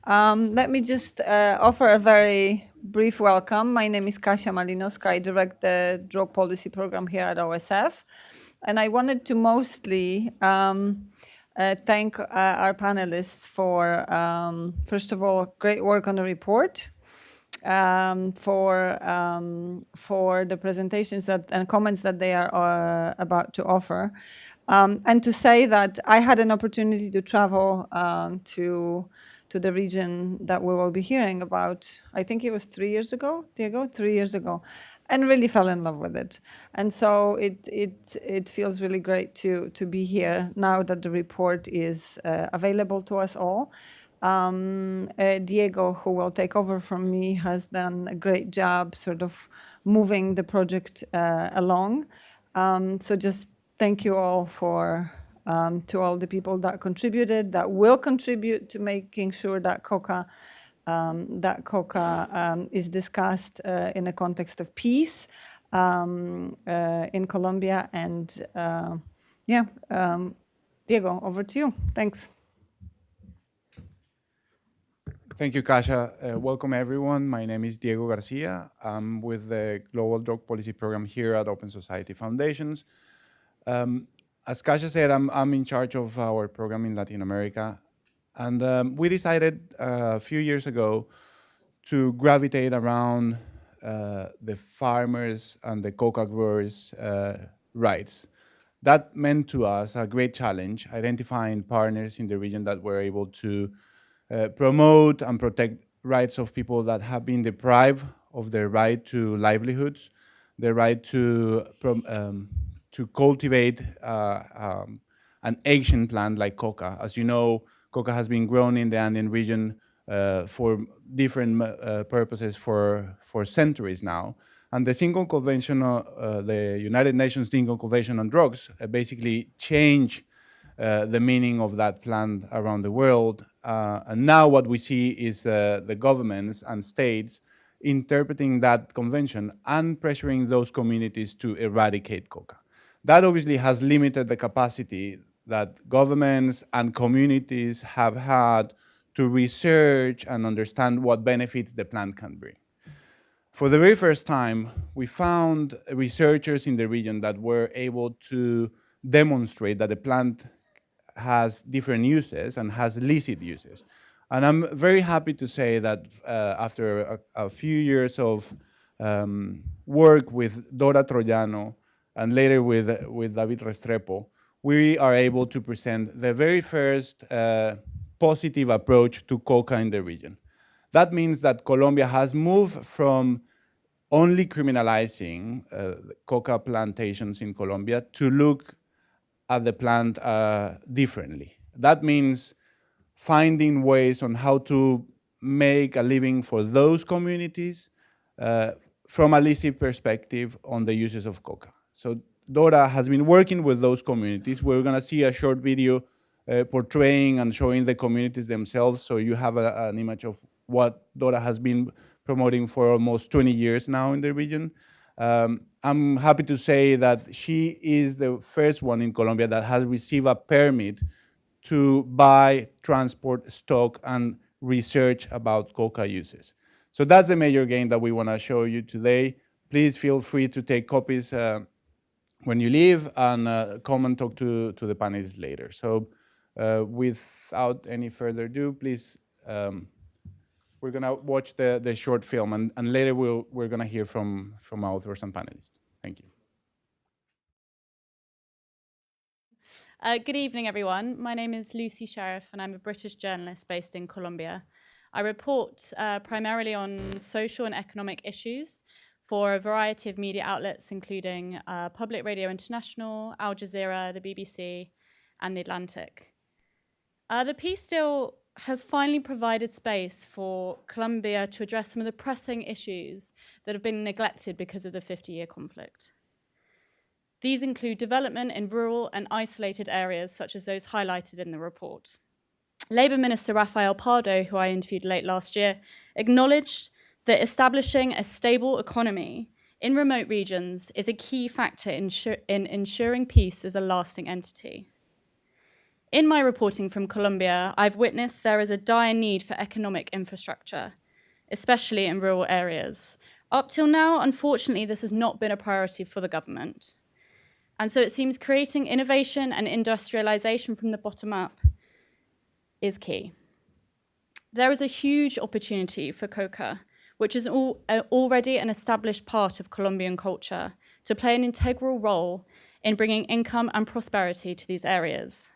Let me just offer a very brief welcome. My name is Kasia Malinowska. I direct the drug policy program here at OSF. And I wanted to mostly thank our panelists for, first of all, great work on the report, for the presentations and comments that they are about to offer. And to say that I had an opportunity to travel to the region that we will be hearing about. I think it was 3 years ago, Diego, 3 years ago, and really fell in love with it. And so it feels really great to be here now that the report is available to us all. Diego, who will take over from me, has done a great job sort of moving the project along. So just thank you all for to all the people that contributed, that will contribute to making sure that Coca is discussed in a context of peace in Colombia. And Diego, over to you. Thanks. Thank you, Kasia. Welcome, everyone. My name is Diego Garcia. I'm with the Global Drug Policy Program here at Open Society Foundations. As Kasia said, I'm in charge of our program in Latin America. And we decided a few years ago to gravitate around the farmers and the coca growers' rights. That meant to us a great challenge, identifying partners in the region that were able to promote and protect rights of people that have been deprived of their right to livelihoods, their right to cultivate an Asian plant like coca. As you know, coca has been grown in the Andean region for different purposes for centuries now. And the Single Convention, the United Nations Single Convention on Drugs, basically changed the meaning of that plant around the world. And now what we see is the governments and states interpreting that convention and pressuring those communities to eradicate coca. That obviously has limited the capacity that governments and communities have had to research and understand what benefits the plant can bring. For the very first time, we found researchers in the region that were able to demonstrate that the plant has different uses and has licit uses. And I'm very happy to say that after a few years of work with Dora Troyano and later with David Restrepo, we are able to present the very first positive approach to coca in the region. That means that Colombia has moved from only criminalizing coca plantations in Colombia to look at the plant differently. That means finding ways on how to make a living for those communities from a licit perspective on the uses of coca. So Dora has been working with those communities. We're gonna see a short video portraying and showing the communities themselves, so you have an image of what Dora has been promoting for almost 20 years now in the region. I'm happy to say that she is the first one in Colombia that has received a permit to buy, transport, stock, and research about coca uses. So that's the major gain that we want to show you today. Please feel free to take copies when you leave and come and talk to the panelists later. So without any further ado, please, we're going to watch the short film, and later we're going to hear from authors and panelists. Thank you. Good evening, everyone. My name is Lucy Sheriff, and I'm a British journalist based in Colombia. I report primarily on social and economic issues for a variety of media outlets, including Public Radio International, Al Jazeera, the BBC, and The Atlantic. The peace deal has finally provided space for Colombia to address some of the pressing issues that have been neglected because of the 50-year conflict. These include development in rural and isolated areas, such as those highlighted in the report. Labour Minister Rafael Pardo, who I interviewed late last year, acknowledged that establishing a stable economy in remote regions is a key factor in ensuring peace as a lasting entity. In my reporting from Colombia, I've witnessed there is a dire need for economic infrastructure, especially in rural areas. Up till now, unfortunately, this has not been a priority for the government. And so it seems creating innovation and industrialization from the bottom up is key. There is a huge opportunity for coca, which is already an established part of Colombian culture, to play an integral role in bringing income and prosperity to these areas.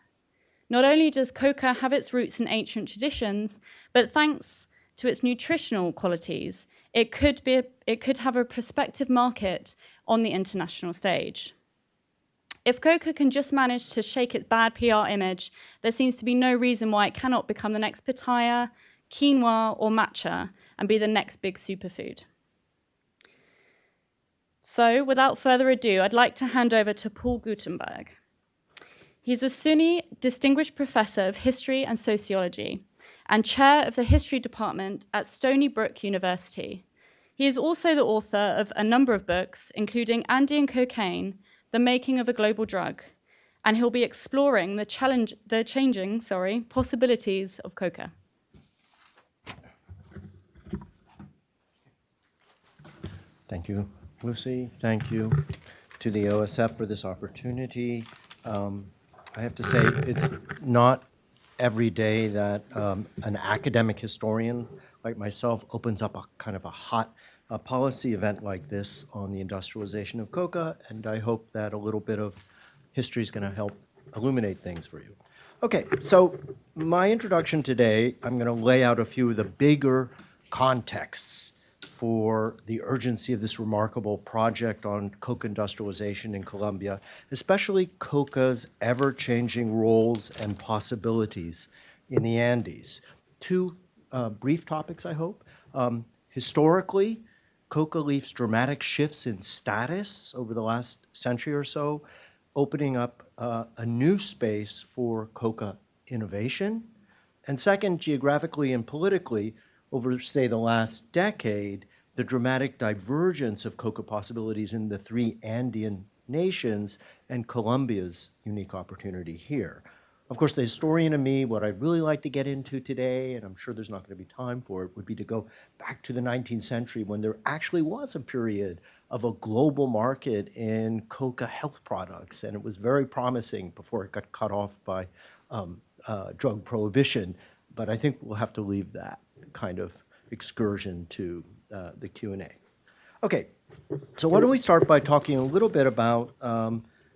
Not only does coca have its roots in ancient traditions, but thanks to its nutritional qualities, it could have a prospective market on the international stage. If coca can just manage to shake its bad PR image, there seems to be no reason why it cannot become the next pitaya, quinoa, or matcha and be the next big superfood. So, without further ado, I'd like to hand over to Paul Gutenberg. He's a SUNY Distinguished Professor of History and Sociology and Chair of the History Department at Stony Brook University. He is also the author of a number of books, including Andean Cocaine, The Making of a Global Drug, and he'll be exploring the changing possibilities of coca. Thank you, Lucy. Thank you to the OSF for this opportunity. I have to say, it's not every day that an academic historian like myself opens up a kind of a hot policy event like this on the industrialization of coca, and I hope that a little bit of history is going to help illuminate things for you. Okay, so my introduction today, I'm going to lay out a few of the bigger contexts for the urgency of this remarkable project on coca industrialization in Colombia, especially coca's ever-changing roles and possibilities in the Andes. Two brief topics, I hope. Historically, coca leaf's dramatic shifts in status over the last century or so, opening up a new space for coca innovation. And second, geographically and politically, over, say, the last decade, the dramatic divergence of coca possibilities in the three Andean nations and Colombia's unique opportunity here. Of course, the historian in me, what I'd really like to get into today, and I'm sure there's not going to be time for it, would be to go back to the 19th century when there actually was a period of a global market in coca health products, and it was very promising before it got cut off by drug prohibition. But I think we'll have to leave that kind of excursion to the Q&A. Okay, so why don't we start by talking a little bit about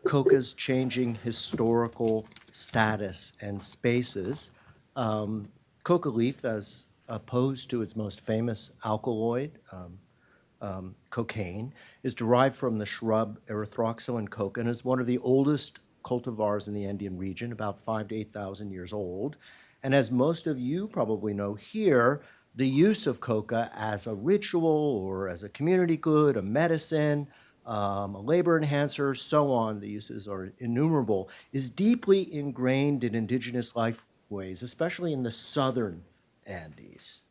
coca's changing historical status and spaces. Coca leaf, as opposed to its most famous alkaloid, cocaine, is derived from the shrub Erythroxylon coca and is one of the oldest cultivars in the Andean region, about 5,000 to 8,000 years old. And as most of you probably know here, the use of coca as a ritual or as a community good, a medicine, a labor enhancer, so on, the uses are innumerable, is deeply ingrained in indigenous lifeways, especially in the southern Andes.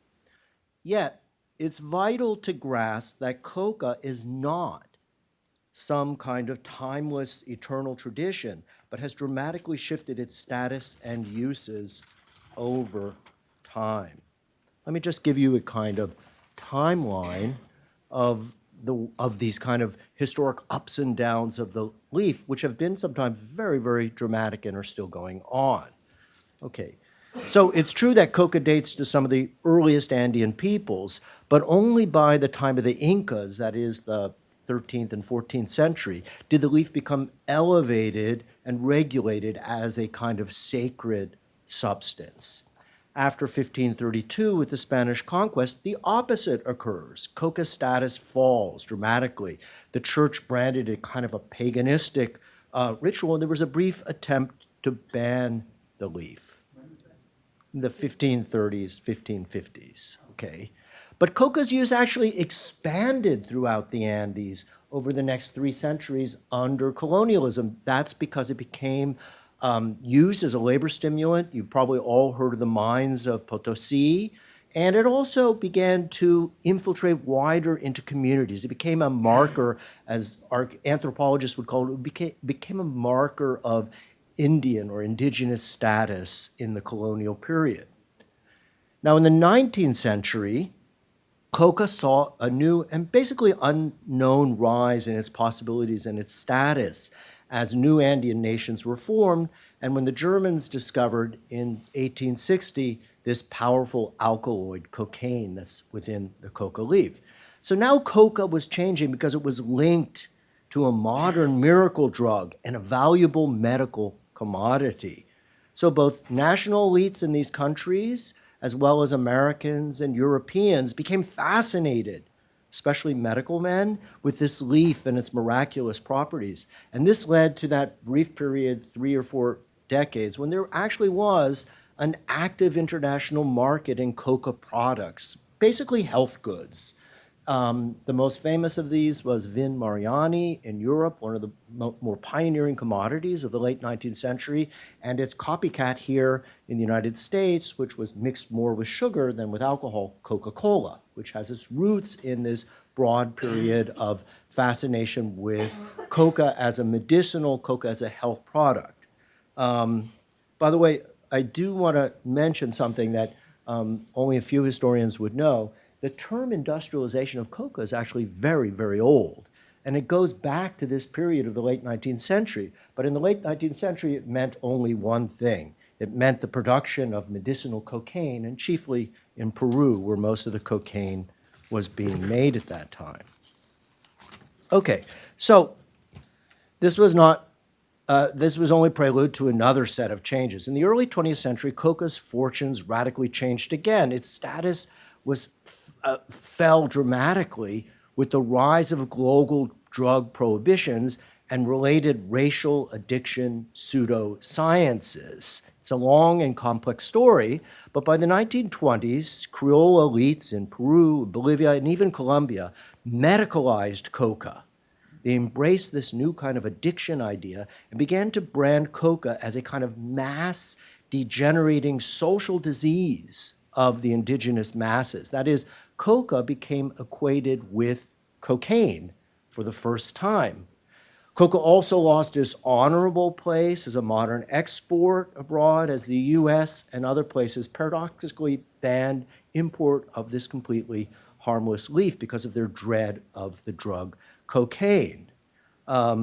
Yet, it's vital to grasp that coca is not some kind of timeless, eternal tradition, but has dramatically shifted its status and uses over time. Let me just give you a kind of timeline of these kind of historic ups and downs of the leaf, which have been sometimes very, very dramatic and are still going on. Okay, so it's true that coca dates to some of the earliest Andean peoples, but only by the time of the Incas, that is the 13th and 14th century, did the leaf become elevated and regulated as a kind of sacred substance. After 1532, with the Spanish conquest, the opposite occurs. Coca's status falls dramatically. The church branded it kind of a paganistic ritual, and there was a brief attempt to ban the leaf in the 1530s, 1550s, okay? But coca's use actually expanded throughout the Andes over the next 3 centuries under colonialism. That's because it became used as a labor stimulant. You've probably all heard of the mines of Potosi. And it also began to infiltrate wider into communities. It became a marker, as our anthropologists would call it, became a marker of Indian or indigenous status in the colonial period. Now, in the 19th century, coca saw a new and basically unknown rise in its possibilities and its status as new Andean nations were formed, and when the Germans discovered in 1860 this powerful alkaloid, cocaine, that's within the coca leaf. So now coca was changing because it was linked to a modern miracle drug and a valuable medical commodity. So both national elites in these countries, as well as Americans and Europeans, became fascinated, especially medical men, with this leaf and its miraculous properties. And this led to that brief period, 3 or 4 decades, when there actually was an active international market in coca products, basically health goods. The most famous of these was Vin Mariani in Europe, one of the more pioneering commodities of the late 19th century, and its copycat here in the United States, which was mixed more with sugar than with alcohol, Coca-Cola, which has its roots in this broad period of fascination with coca as a medicinal, coca as a health product. By the way, I do want to mention something that only a few historians would know. The term industrialization of coca is actually very, very old. And it goes back to this period of the late 19th century. But in the late 19th century, it meant only one thing. It meant the production of medicinal cocaine, and chiefly in Peru, where most of the cocaine was being made at that time. Okay, so this was only prelude to another set of changes. In the early 20th century, coca's fortunes radically changed again. Its status fell dramatically with the rise of global drug prohibitions and related racial addiction pseudosciences. It's a long and complex story, but by the 1920s, Creole elites in Peru, Bolivia, and even Colombia medicalized coca. They embraced this new kind of addiction idea and began to brand coca as a kind of mass degenerating social disease of the indigenous masses. That is, coca became equated with cocaine for the first time. Coca also lost its honorable place as a modern export abroad, as the US and other places paradoxically banned import of this completely harmless leaf because of their dread of the drug cocaine. By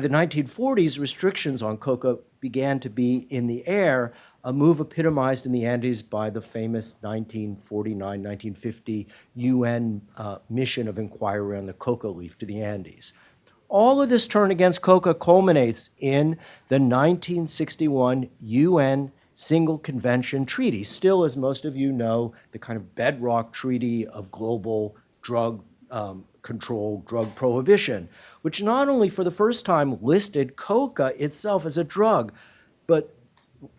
the 1940s, restrictions on coca began to be in the air, a move epitomized in the Andes by the famous 1949-1950 UN mission of inquiry on the coca leaf to the Andes. All of this turn against coca culminates in the 1961 UN Single Convention Treaty, still, as most of you know, the kind of bedrock treaty of global drug control, drug prohibition, which not only for the first time listed coca itself as a drug, but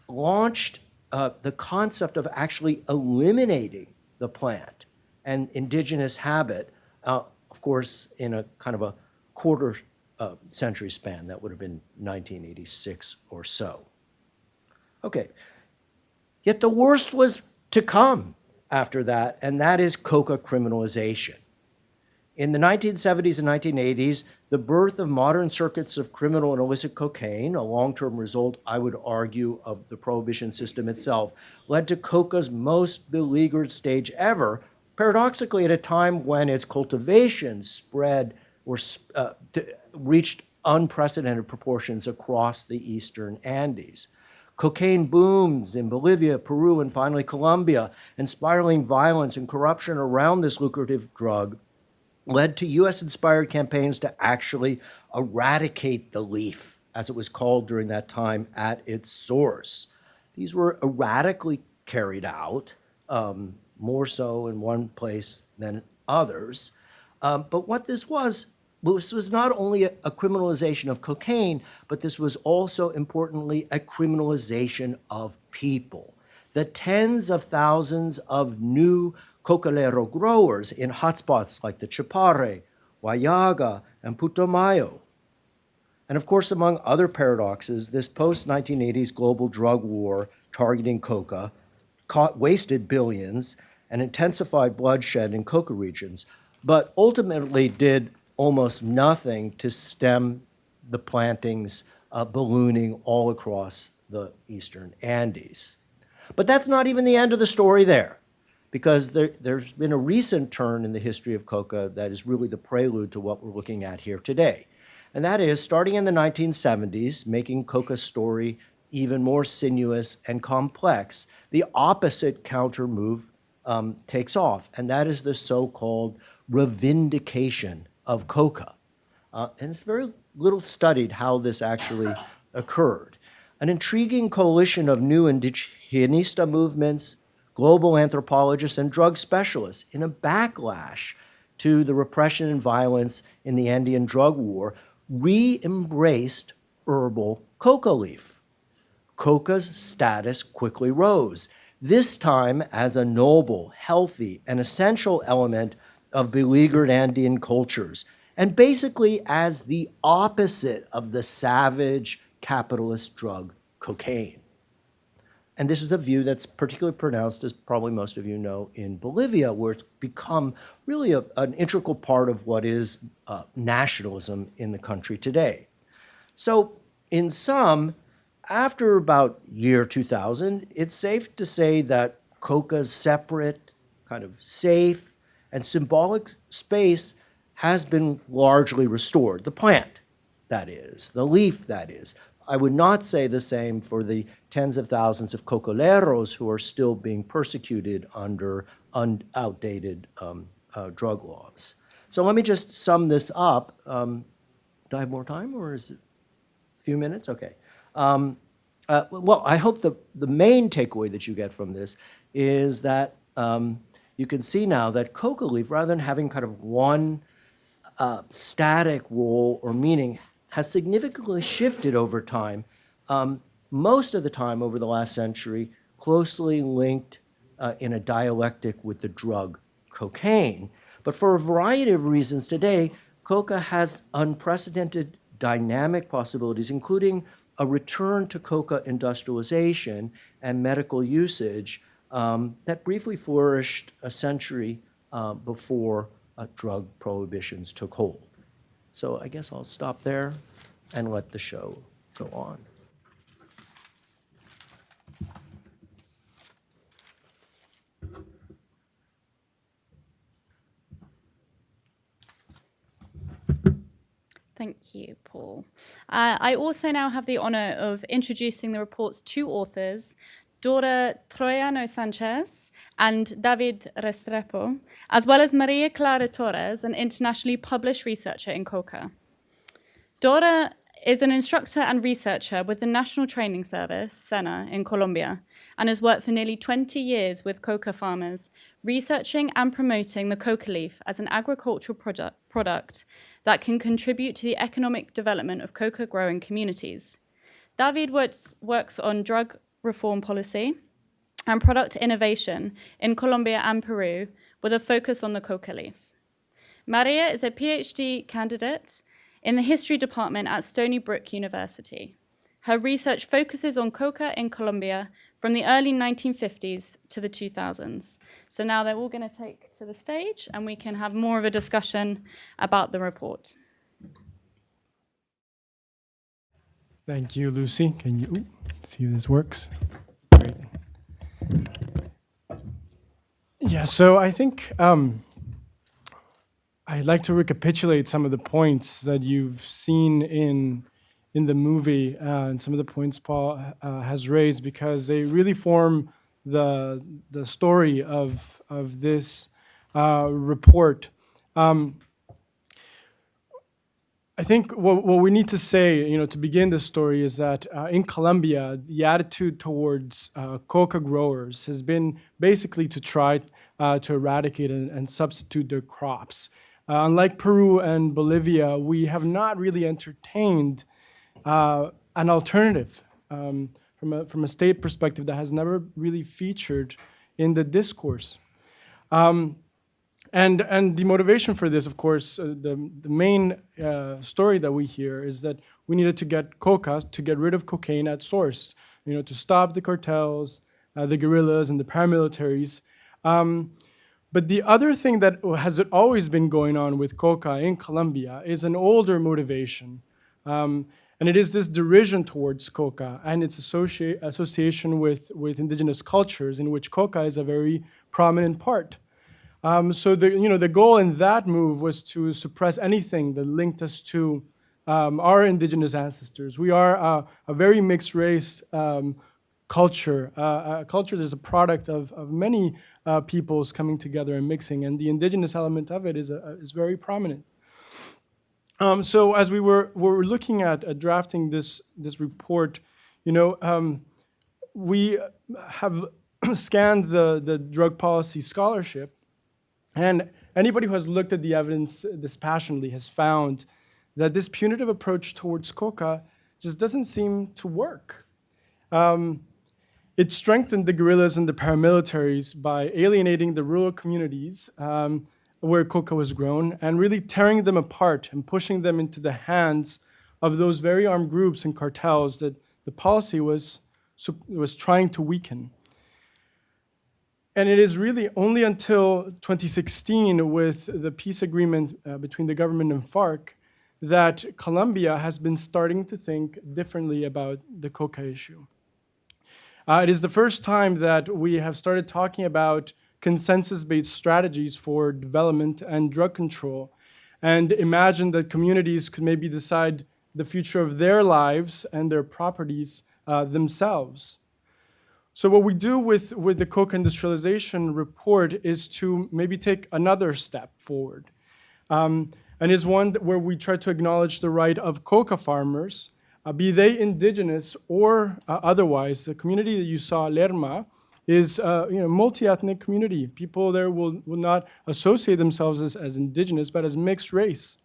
launched the concept of actually eliminating the plant and indigenous habit, of course, in a kind of a quarter century span. That would have been 1986 or so. Okay, yet the worst was to come after that, and that is coca criminalization. In the 1970s and 1980s, the birth of modern circuits of criminal and illicit cocaine, a long-term result, I would argue, of the prohibition system itself, led to coca's most beleaguered stage ever, paradoxically at a time when its cultivation spread or reached unprecedented proportions across the eastern Andes. Cocaine booms in Bolivia, Peru, and finally Colombia, and spiraling violence and corruption around this lucrative drug led to US-inspired campaigns to actually eradicate the leaf, as it was called during that time, at its source. These were erratically carried out, more so in one place than others. But what this was not only a criminalization of cocaine, but this was also, importantly, a criminalization of people. The tens of thousands of new cocalero growers in hotspots like the Chapare, Huallaga, and Putumayo. And of course, among other paradoxes, this post-1980s global drug war targeting coca wasted billions and intensified bloodshed in coca regions, but ultimately did almost nothing to stem the plantings ballooning all across the eastern Andes. But that's not even the end of the story there, because there's been a recent turn in the history of coca that is really the prelude to what we're looking at here today. And that is, starting in the 1970s, making coca's story even more sinuous and complex, the opposite counter move takes off, and that is the so-called revindication of coca. And it's very little studied how this actually occurred. An intriguing coalition of new indigenista movements, global anthropologists, and drug specialists in a backlash to the repression and violence in the Andean drug war re-embraced herbal coca leaf. Coca's status quickly rose, this time as a noble, healthy, and essential element of beleaguered Andean cultures, and basically as the opposite of the savage capitalist drug cocaine. And this is a view that's particularly pronounced, as probably most of you know, in Bolivia, where it's become really an integral part of what is nationalism in the country today. So in sum, after about year 2000, it's safe to say that coca's separate, kind of safe, and symbolic space has been largely restored. The plant, that is, the leaf, that is. I would not say the same for the tens of thousands of cocoleros who are still being persecuted under outdated drug laws. So let me just sum this up. Do I have more time, or is it a few minutes? Okay. Well, I hope the main takeaway that you get from this is that you can see now that coca leaf, rather than having kind of one static role or meaning, has significantly shifted over time, most of the time over the last century, closely linked in a dialectic with the drug cocaine. But for a variety of reasons today, coca has unprecedented dynamic possibilities, including a return to coca industrialization and medical usage that briefly flourished a century before drug prohibitions took hold. So I guess I'll stop there and let the show go on. Thank you, Paul. I also now have the honor of introducing the report's two authors, Dora Troyano Sanchez and David Restrepo, as well as Maria Clara Torres, an internationally published researcher in coca. Dora is an instructor and researcher with the National Training Service, SENA, in Colombia, and has worked for nearly 20 years with coca farmers, researching and promoting the coca leaf as an agricultural product that can contribute to the economic development of coca growing communities. David works on drug reform policy and product innovation in Colombia and Peru with a focus on the coca leaf. Maria is a PhD candidate in the history department at Stony Brook University. Her research focuses on coca in Colombia from the early 1950s to the 2000s. So now they're all going to take to the stage and we can have more of a discussion about the report. Thank you, Lucy. Can you see if this works? Great. Yeah, so I think I'd like to recapitulate some of the points that you've seen in the movie and some of the points Paul has raised, because they really form the story of this report. I think what we need to say, to begin this story is that in Colombia, the attitude towards coca growers has been basically to try to eradicate and substitute their crops. Unlike Peru and Bolivia, we have not really entertained an alternative from a state perspective that has never really featured in the discourse. And the motivation for this, of course, the main story that we hear is that we needed to get coca, to get rid of cocaine at source, to stop the cartels, the guerrillas, and the paramilitaries. But the other thing that has always been going on with coca in Colombia is an older motivation. And it is this derision towards coca and its association with indigenous cultures in which coca is a very prominent part. So the goal in that move was to suppress anything that linked us to our indigenous ancestors. We are a very mixed race culture. A culture that is a product of many peoples coming together and mixing, and the indigenous element of it is very prominent. So as we were looking at drafting this report, we have scanned the drug policy scholarship, and anybody who has looked at the evidence dispassionately has found that this punitive approach towards coca just doesn't seem to work. It strengthened the guerrillas and the paramilitaries by alienating the rural communities where coca was grown and really tearing them apart and pushing them into the hands of those very armed groups and cartels that the policy was trying to weaken. And it is really only until 2016, with the peace agreement between the government and FARC, that Colombia has been starting to think differently about the coca issue. It is the first time that we have started talking about consensus-based strategies for development and drug control, and imagine that communities could maybe decide the future of their lives and their properties themselves. So what we do with the Coca Industrialization report is to maybe take another step forward, and is one where we try to acknowledge the right of coca farmers, be they indigenous or otherwise. The community that you saw, Lerma, is a multi-ethnic community. People there will not associate themselves as indigenous, but as mixed race.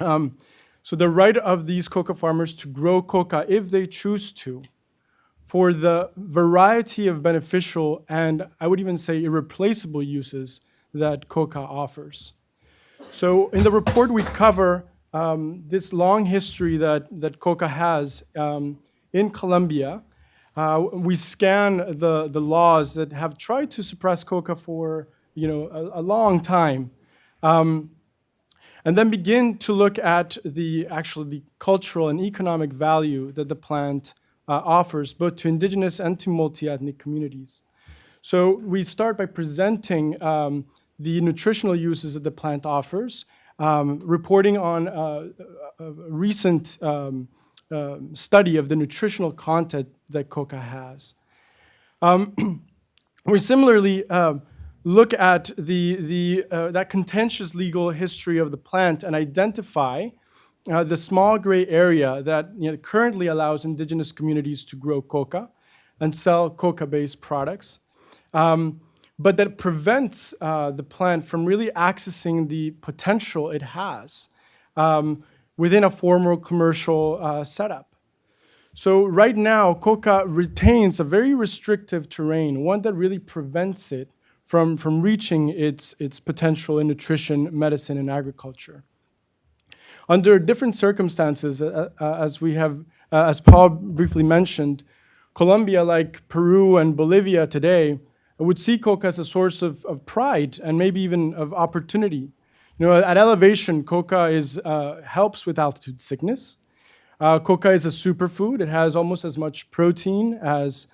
So the right of these coca farmers to grow coca if they choose to, for the variety of beneficial and I would even say irreplaceable uses that coca offers. So in the report we cover this long history that coca has in Colombia. We scan the laws that have tried to suppress coca for a long time, and then begin to look at the cultural and economic value that the plant offers both to indigenous and to multi-ethnic communities. So we start by presenting the nutritional uses that the plant offers, reporting on a recent study of the nutritional content that coca has. We similarly look at that contentious legal history of the plant and identify the small gray area that currently allows indigenous communities to grow coca and sell coca-based products, but that prevents the plant from really accessing the potential it has within a formal commercial setup. So right now, coca retains a very restrictive terrain, one that really prevents it from reaching its potential in nutrition, medicine, and agriculture. Under different circumstances, as Paul briefly mentioned, Colombia, like Peru and Bolivia today, would see coca as a source of pride and maybe even of opportunity. At elevation, coca helps with altitude sickness. Coca is a superfood. It has almost as much protein as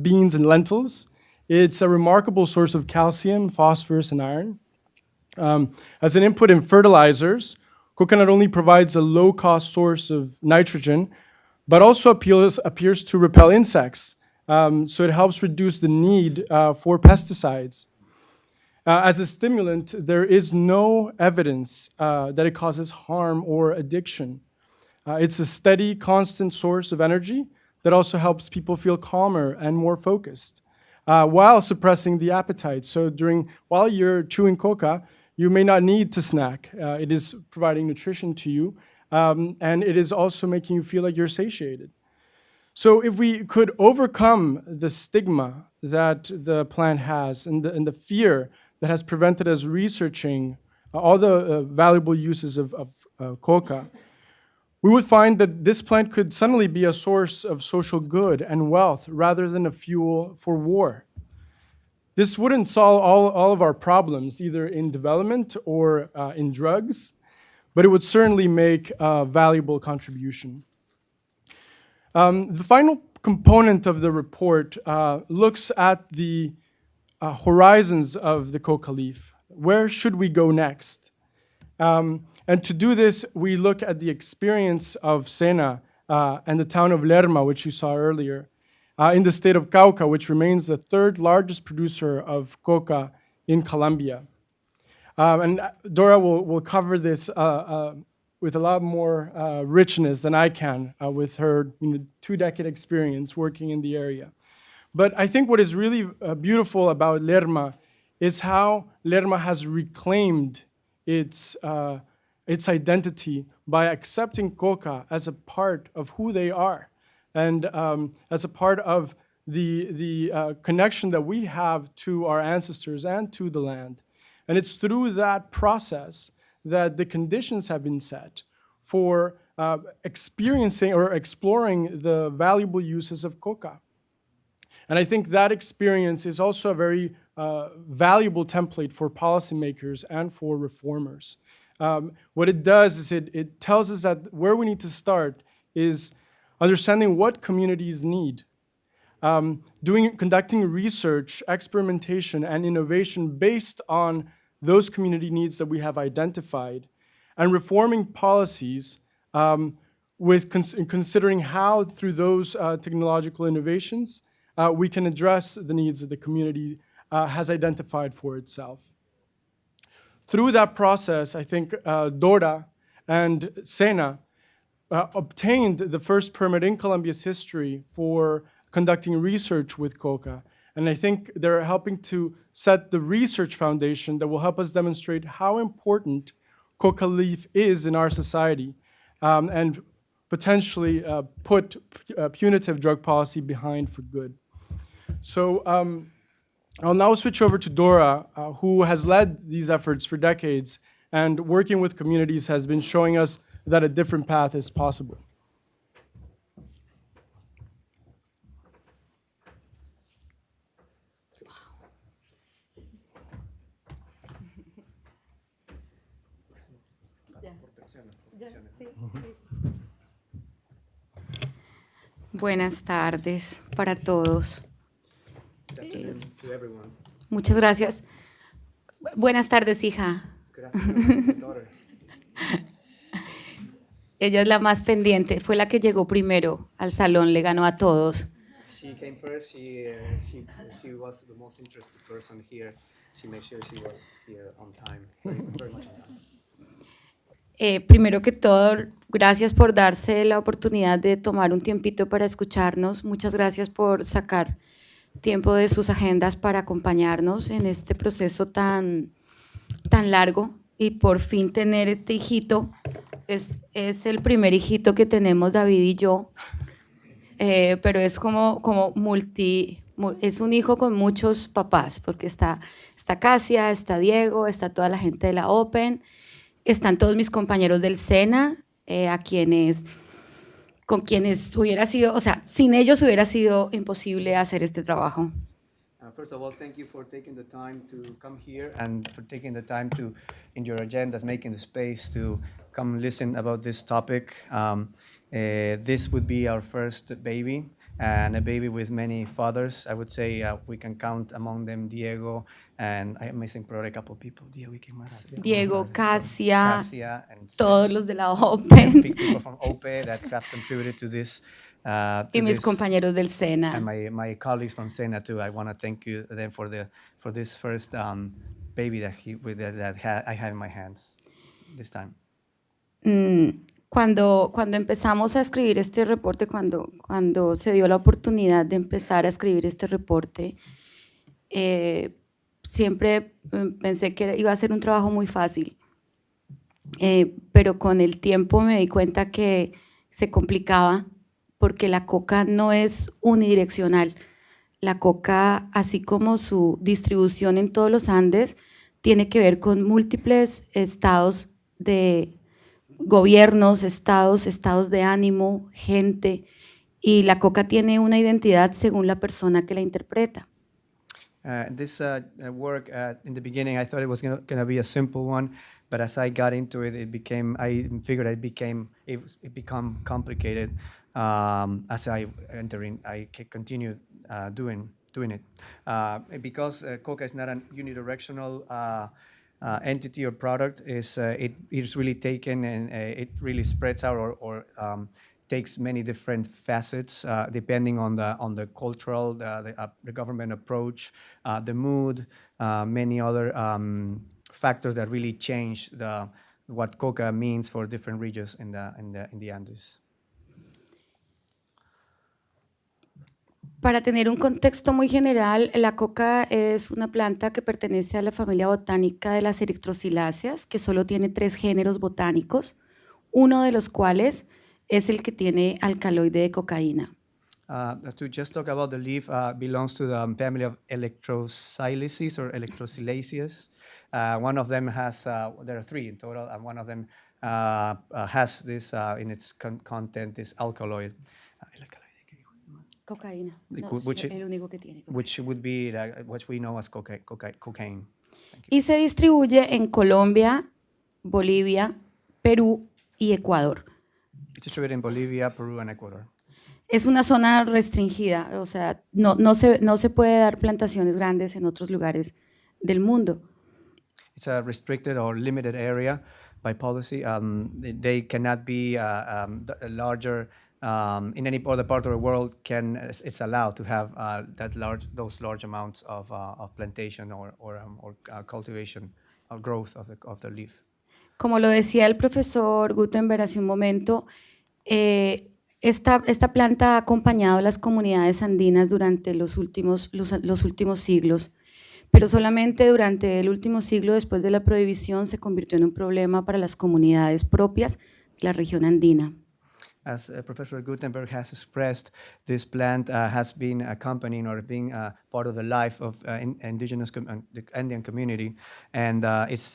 beans and lentils. It's a remarkable source of calcium, phosphorus, and iron. As an input in fertilizers, coca not only provides a low-cost source of nitrogen, but also appears to repel insects. So it helps reduce the need for pesticides. As a stimulant, there is no evidence that it causes harm or addiction. It's a steady, constant source of energy that also helps people feel calmer and more focused, while suppressing the appetite. So while you're chewing coca, you may not need to snack. It is providing nutrition to you, and it is also making you feel like you're satiated. So if we could overcome the stigma that the plant has and the fear that has prevented us researching all the valuable uses of coca, we would find that this plant could suddenly be a source of social good and wealth rather than a fuel for war. This wouldn't solve all of our problems, either in development or in drugs, but it would certainly make a valuable contribution. The final component of the report looks at the horizons of the coca leaf. Where should we go next? And to do this, we look at the experience of Sena and the town of Lerma, which you saw earlier, in the state of Cauca, which remains the third largest producer of coca in Colombia. And Dora will cover this with a lot more richness than I can with her 2-decade experience working in the area. But I think what is really beautiful about Lerma is how Lerma has reclaimed its identity by accepting coca as a part of who they are and as a part of the connection that we have to our ancestors and to the land. And it's through that process that the conditions have been set for experiencing or exploring the valuable uses of coca. And I think that experience is also a very valuable template for policymakers and for reformers. What it does is it tells us that where we need to start is understanding what communities need. Conducting research, experimentation, and innovation based on those community needs that we have identified, and reforming policies considering how, through those technological innovations, we can address the needs that the community has identified for itself. Through that process, I think Dora and Sena obtained the first permit in Colombia's history for conducting research with coca. And I think they're helping to set the research foundation that will help us demonstrate how important coca leaf is in our society and potentially put punitive drug policy behind for good. So I'll now switch over to Dora, who has led these efforts for decades and working with communities has been showing us that a different path is possible. Buenas tardes para todos. Muchas gracias. Buenas tardes, hija. Ella es la más pendiente, fue la que llegó primero al salón, le ganó a todos. She came first. She was the most interested person here. She made sure she was here on time, very much on time. Primero que todo, gracias por darse la oportunidad de tomar un tiempito para escucharnos. Muchas gracias por sacar tiempo de sus agendas para acompañarnos en este proceso tan largo y por fin tener este hijito. Es el primer hijito que tenemos David y yo, pero es como es un hijo con muchos papás, porque está Casia, está Diego, está toda la gente de la Open, están todos mis compañeros del SENA, con quienes hubiera sido, o sea, sin ellos hubiera sido imposible hacer este trabajo. First of all, thank you for taking the time to come here and for taking the time to, in your agendas, making the space to come listen about this topic. This would be our first baby, and a baby with many fathers. I would say we can count among them Diego, and I'm missing probably a couple of people. Diego, Casia, and todos los de la Open. People from OPE that have contributed to this. Y mis compañeros del SENA. And my colleagues from SENA too. I want to thank you them for this first baby that I had in my hands this time. Cuando empezamos a escribir este reporte, cuando se dio la oportunidad de empezar a escribir este reporte, siempre pensé que iba a ser un trabajo muy fácil, pero con el tiempo me di cuenta que se complicaba porque la coca no es unidireccional. La coca, así como su distribución en todos los Andes, tiene que ver con múltiples estados de gobiernos, estados de ánimo, gente, y la coca tiene una identidad según la persona que la interpreta. This work in the beginning, I thought it was going to be a simple one, but as I got into it, it became complicated as I enter in, I continue doing it. Because Coca is not a unidirectional entity or product, it is really taken and it really spreads out or takes many different facets depending on the cultural, the government approach, the mood, many other factors that really change what Coca means for different regions in the Andes. Para tener un contexto muy general, la coca es una planta que pertenece a la familia botánica de las erythrosiláceas, que solo tiene 3 géneros botánicos, uno de los cuales es el que tiene alcaloide de cocaína. To just talk about the leaf, belongs to the family of electrosylaceae or electrosylaceae. One of them has, there are 3 in total, and one of them has this in its content, this alkaloid. Cocaína, Which- el único que tiene. Which would be what we know as cocaine. Y se distribuye en Colombia, Bolivia, Perú y Ecuador. It's distributed in Bolivia, Peru, and Ecuador. Es una zona restringida, o sea, no se puede dar plantaciones grandes en otros lugares del mundo. It's a restricted or limited area by policy. They cannot be larger in any other part of the world. It's allowed to have those large amounts of plantation or cultivation or growth of the leaf. Como lo decía el profesor Gutenberg hace un momento, esta planta ha acompañado a las comunidades andinas durante los últimos siglos, pero solamente durante el último siglo, después de la prohibición, se convirtió en un problema para las comunidades propias de la región andina. As Professor Gutenberg has expressed, this plant has been accompanying or being part of the life of indigenous the Andean community, and it's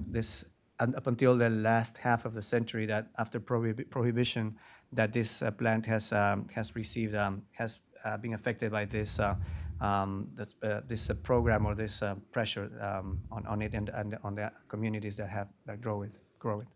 this up until the last half of the century that after prohibition that this plant has received has been affected by this program or this pressure on it and on the communities that grow it.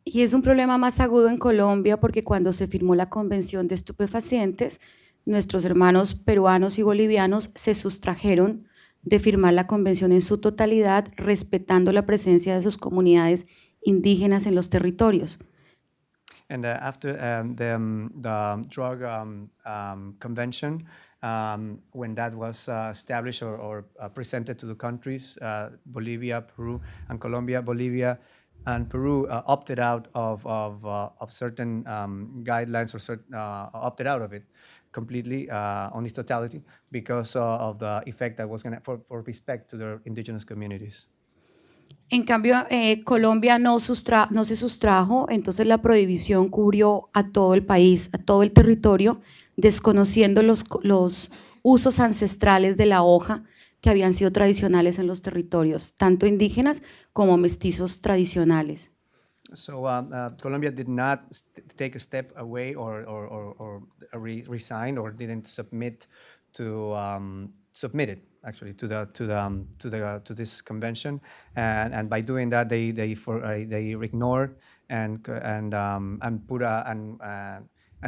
Y es un problema más agudo en Colombia porque cuando se firmó la Convención de Estupefacientes, nuestros hermanos peruanos y bolivianos se sustrajeron de firmar la convención en su totalidad, respetando la presencia de sus comunidades indígenas en los territorios. And after the drug convention, when that was established or presented to the countries, Bolivia, Peru, and Colombia, Bolivia and Peru opted out of certain guidelines or opted out of it completely on its totality because of the effect that was going to for respect to their indigenous communities. En cambio, Colombia no se sustrajo, entonces la prohibición cubrió a todo el país, a todo el territorio, desconociendo los usos ancestrales de la hoja que habían sido tradicionales en los territorios, tanto indígenas como mestizos tradicionales. So Colombia did not take a step away or resign or didn't submit it actually to this convention, and by doing that they ignored and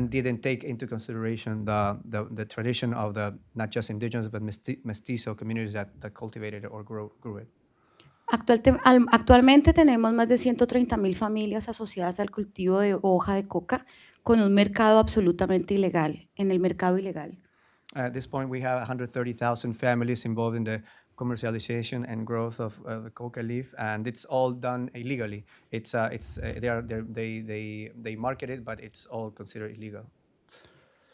didn't take into consideration the tradition of the not just indigenous but mestizo communities that cultivated it or grew it. Actualmente tenemos más de 130,000 familias asociadas al cultivo de hoja de coca con un mercado absolutamente ilegal, en el mercado ilegal. At this point, we have 130,000 families involved in the commercialization and growth of the coca leaf, and it's all done illegally. They market it, but it's all considered illegal.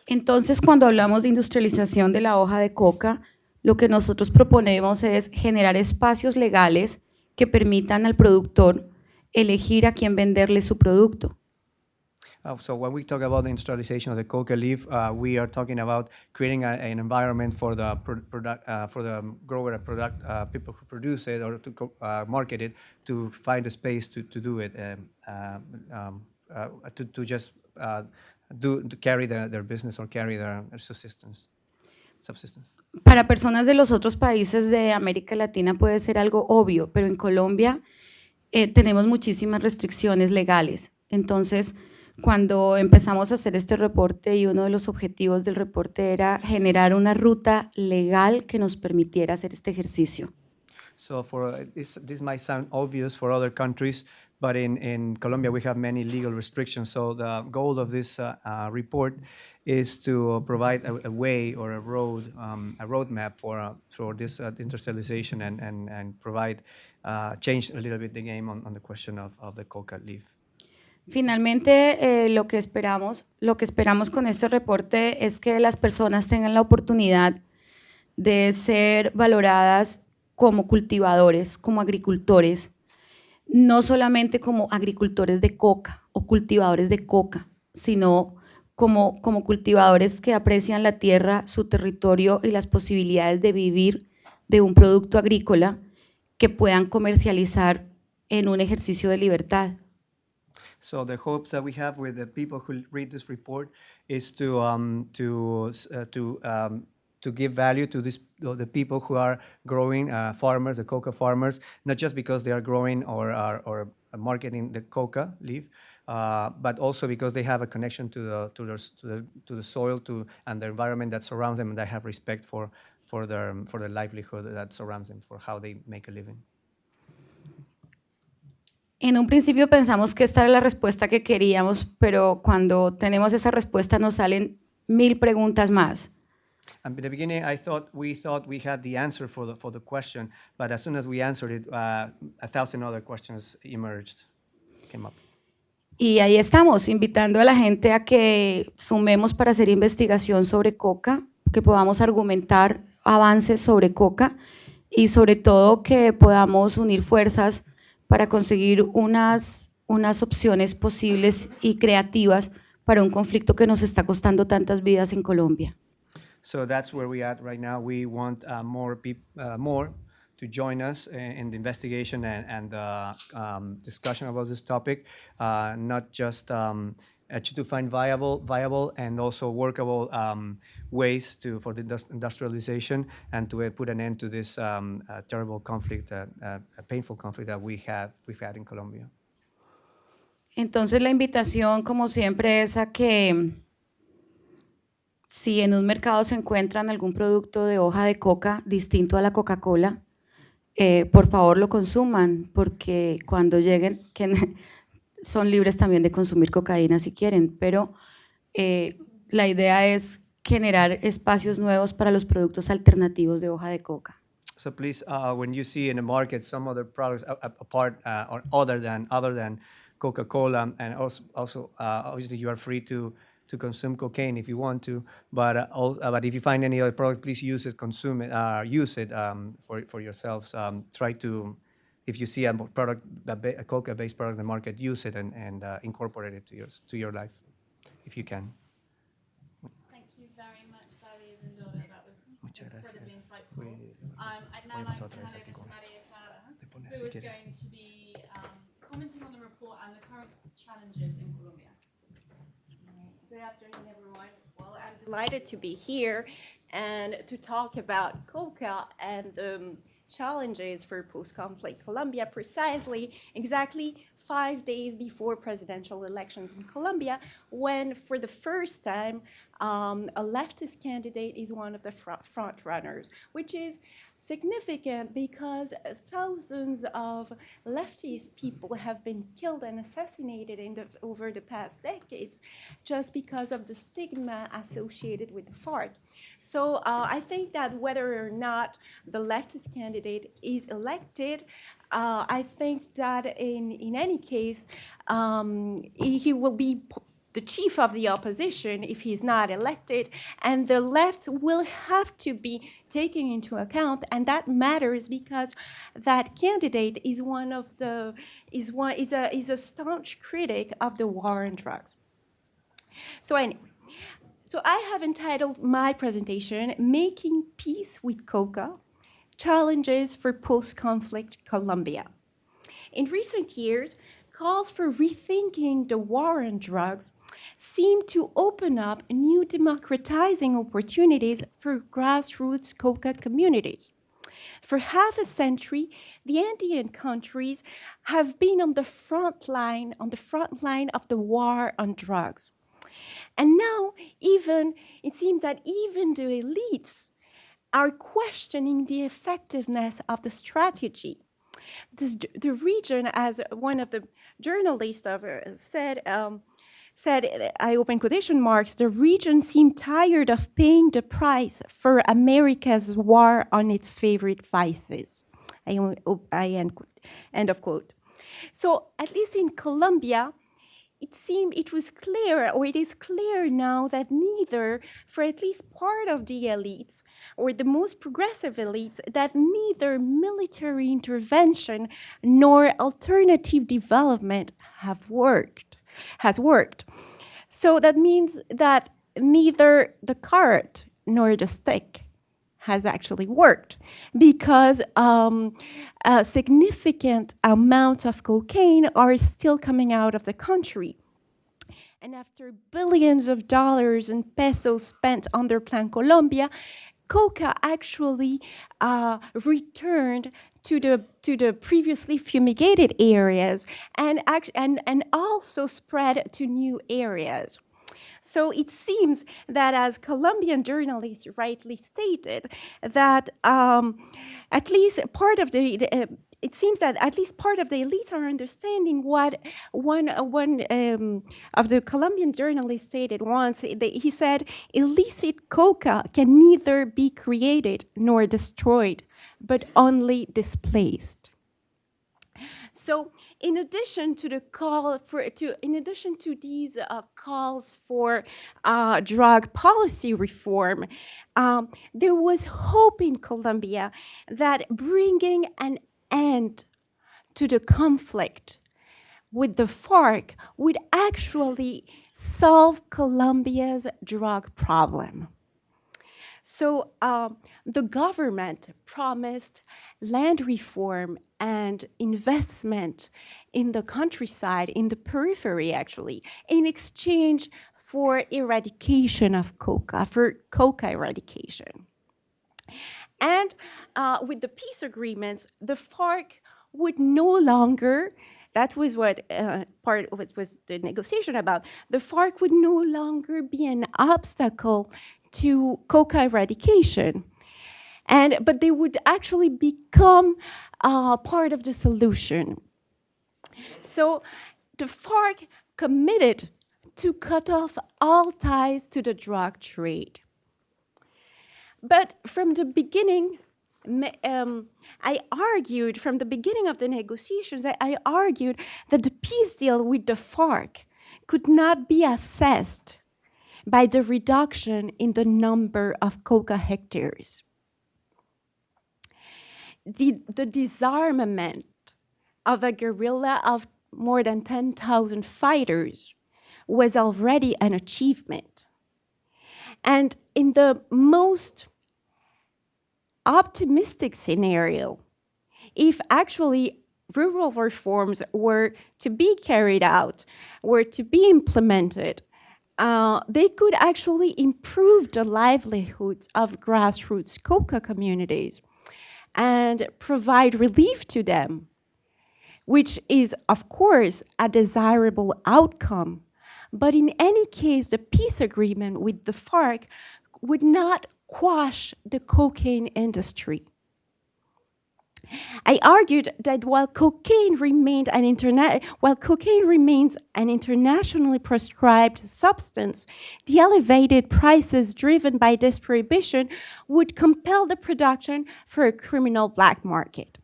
Entonces, cuando hablamos de industrialización de la hoja de coca, lo que nosotros proponemos es generar espacios legales que permitan al productor elegir a quién venderle su producto. So when we talk about the industrialization of the coca leaf, we are talking about creating an environment for the grower and people who produce it or to market it, to find a space to do it, to just to carry their business or carry their subsistence. Para personas de los otros países de América Latina puede ser algo obvio, pero en Colombia tenemos muchísimas restricciones legales. Entonces, cuando empezamos a hacer este reporte y uno de los objetivos del reporte era generar una ruta legal que nos permitiera hacer este ejercicio. So this might sound obvious for other countries, but in Colombia we have many legal restrictions. So the goal of this report is to provide a way or a roadmap for this industrialization and provide change a little bit the game on the question of the coca leaf. Finalmente, lo que esperamos con este reporte es que las personas tengan la oportunidad de ser valoradas como cultivadores, como agricultores, no solamente como agricultores de coca o cultivadores de coca, sino como cultivadores que aprecian la tierra, su territorio y las posibilidades de vivir de un producto agrícola que puedan comercializar en un ejercicio de libertad. So the hopes that we have with the people who read this report is to give value to the people who are growing, farmers, the coca farmers, not just because they are growing or marketing the coca leaf, but also because they have a connection to the soil and the environment that surrounds them, and they have respect for their livelihood that surrounds them, for how they make a living. En un principio pensamos que esta era la respuesta que queríamos, pero cuando tenemos esa respuesta nos salen 1000 preguntas más. And in the beginning, we thought we had the answer for the question, but as soon as we answered it, 1,000 other questions came up. Y ahí estamos, invitando a la gente a que sumemos para hacer investigación sobre coca, que podamos argumentar avances sobre coca y sobre todo que podamos unir fuerzas para conseguir unas opciones posibles y creativas para un conflicto que nos está costando tantas vidas en Colombia. So that's where we're at right now. We want more to join us in the investigation and discussion about this topic, not just to find viable and also workable ways for the industrialization and to put an end to this terrible conflict, a painful conflict that we've had in Colombia. Entonces la invitación, como siempre, es a que si en un mercado se encuentran algún producto de hoja de coca distinto a la Coca-Cola, por favor lo consuman, porque cuando lleguen, que son libres también de consumir cocaína si quieren, pero la idea es generar espacios nuevos para los productos alternativos de hoja de coca. So please, when you see in the market some other products apart or other than Coca-Cola, and also obviously you are free to consume cocaine if you want to, but if you find any other product, please use it, consume it, use it for yourselves. Try to, if you see a product, a coca-based product in the market, use it and incorporate it to your life, if you can. Thank you very much, David and Dora. That was incredibly insightful. I'd now like to hand over to Maria Clara, who is going to be commenting on the report and the current challenges in Colombia. Good afternoon, everyone. Well, I'm delighted to be here and to talk about coca and the challenges for post-conflict Colombia, exactly 5 days before presidential elections in Colombia, when for the first time a leftist candidate is one of the front runners, which is significant because thousands of leftist people have been killed and assassinated over the past decades just because of the stigma associated with the FARC. So I think that whether or not the leftist candidate is elected, I think that in any case, he will be the chief of the opposition if he's not elected, and the left will have to be taken into account, and that matters because that candidate is a staunch critic of the war on drugs. So anyway, I have entitled my presentation, Making Peace with Coca, Challenges for Post-Conflict Colombia. In recent years, calls for rethinking the war on drugs seem to open up new democratizing opportunities for grassroots coca communities. For half a century, the Andean countries have been on the front line of the war on drugs. And now, it seems that even the elites are questioning the effectiveness of the strategy. The region, as one of the journalists said, I open quotation marks, the region seemed tired of paying the price for America's war on its favorite vices. End of quote. So at least in Colombia, it was clear, or it is clear now, that neither, for at least part of the elites, or the most progressive elites, that neither military intervention nor alternative development has worked. So that means that neither the carrot nor the stick has actually worked, because a significant amount of cocaine are still coming out of the country. And after billions of dollars and pesos spent under Plan Colombia, coca actually returned to the previously fumigated areas and also spread to new areas. So it seems that, as Colombian journalists rightly stated, that at least part of the it seems that at least part of the elites are understanding what one of the Colombian journalists stated once. He said, illicit coca can neither be created nor destroyed, but only displaced. So, in addition to these calls for drug policy reform, there was hope in Colombia that bringing an end to the conflict with the FARC would actually solve Colombia's drug problem. So the government promised land reform and investment in the countryside, in the periphery actually, in exchange for eradication of coca, for coca eradication. And with the peace agreements, the FARC would no longer, that was what what was the negotiation about, the FARC would no longer be an obstacle to coca eradication. But they would actually become part of the solution. So the FARC committed to cut off all ties to the drug trade. But from the beginning, I argued, from the beginning of the negotiations, I argued that the peace deal with the FARC could not be assessed by the reduction in the number of coca hectares. The disarmament of a guerrilla of more than 10,000 fighters was already an achievement. And in the most optimistic scenario, if actually rural reforms were to be carried out, were to be implemented, they could actually improve the livelihoods of grassroots coca communities and provide relief to them, which is, of course, a desirable outcome. But in any case, the peace agreement with the FARC would not quash the cocaine industry. I argued that while cocaine remains an internationally prescribed substance, the elevated prices driven by this prohibition would compel the production for a criminal black market.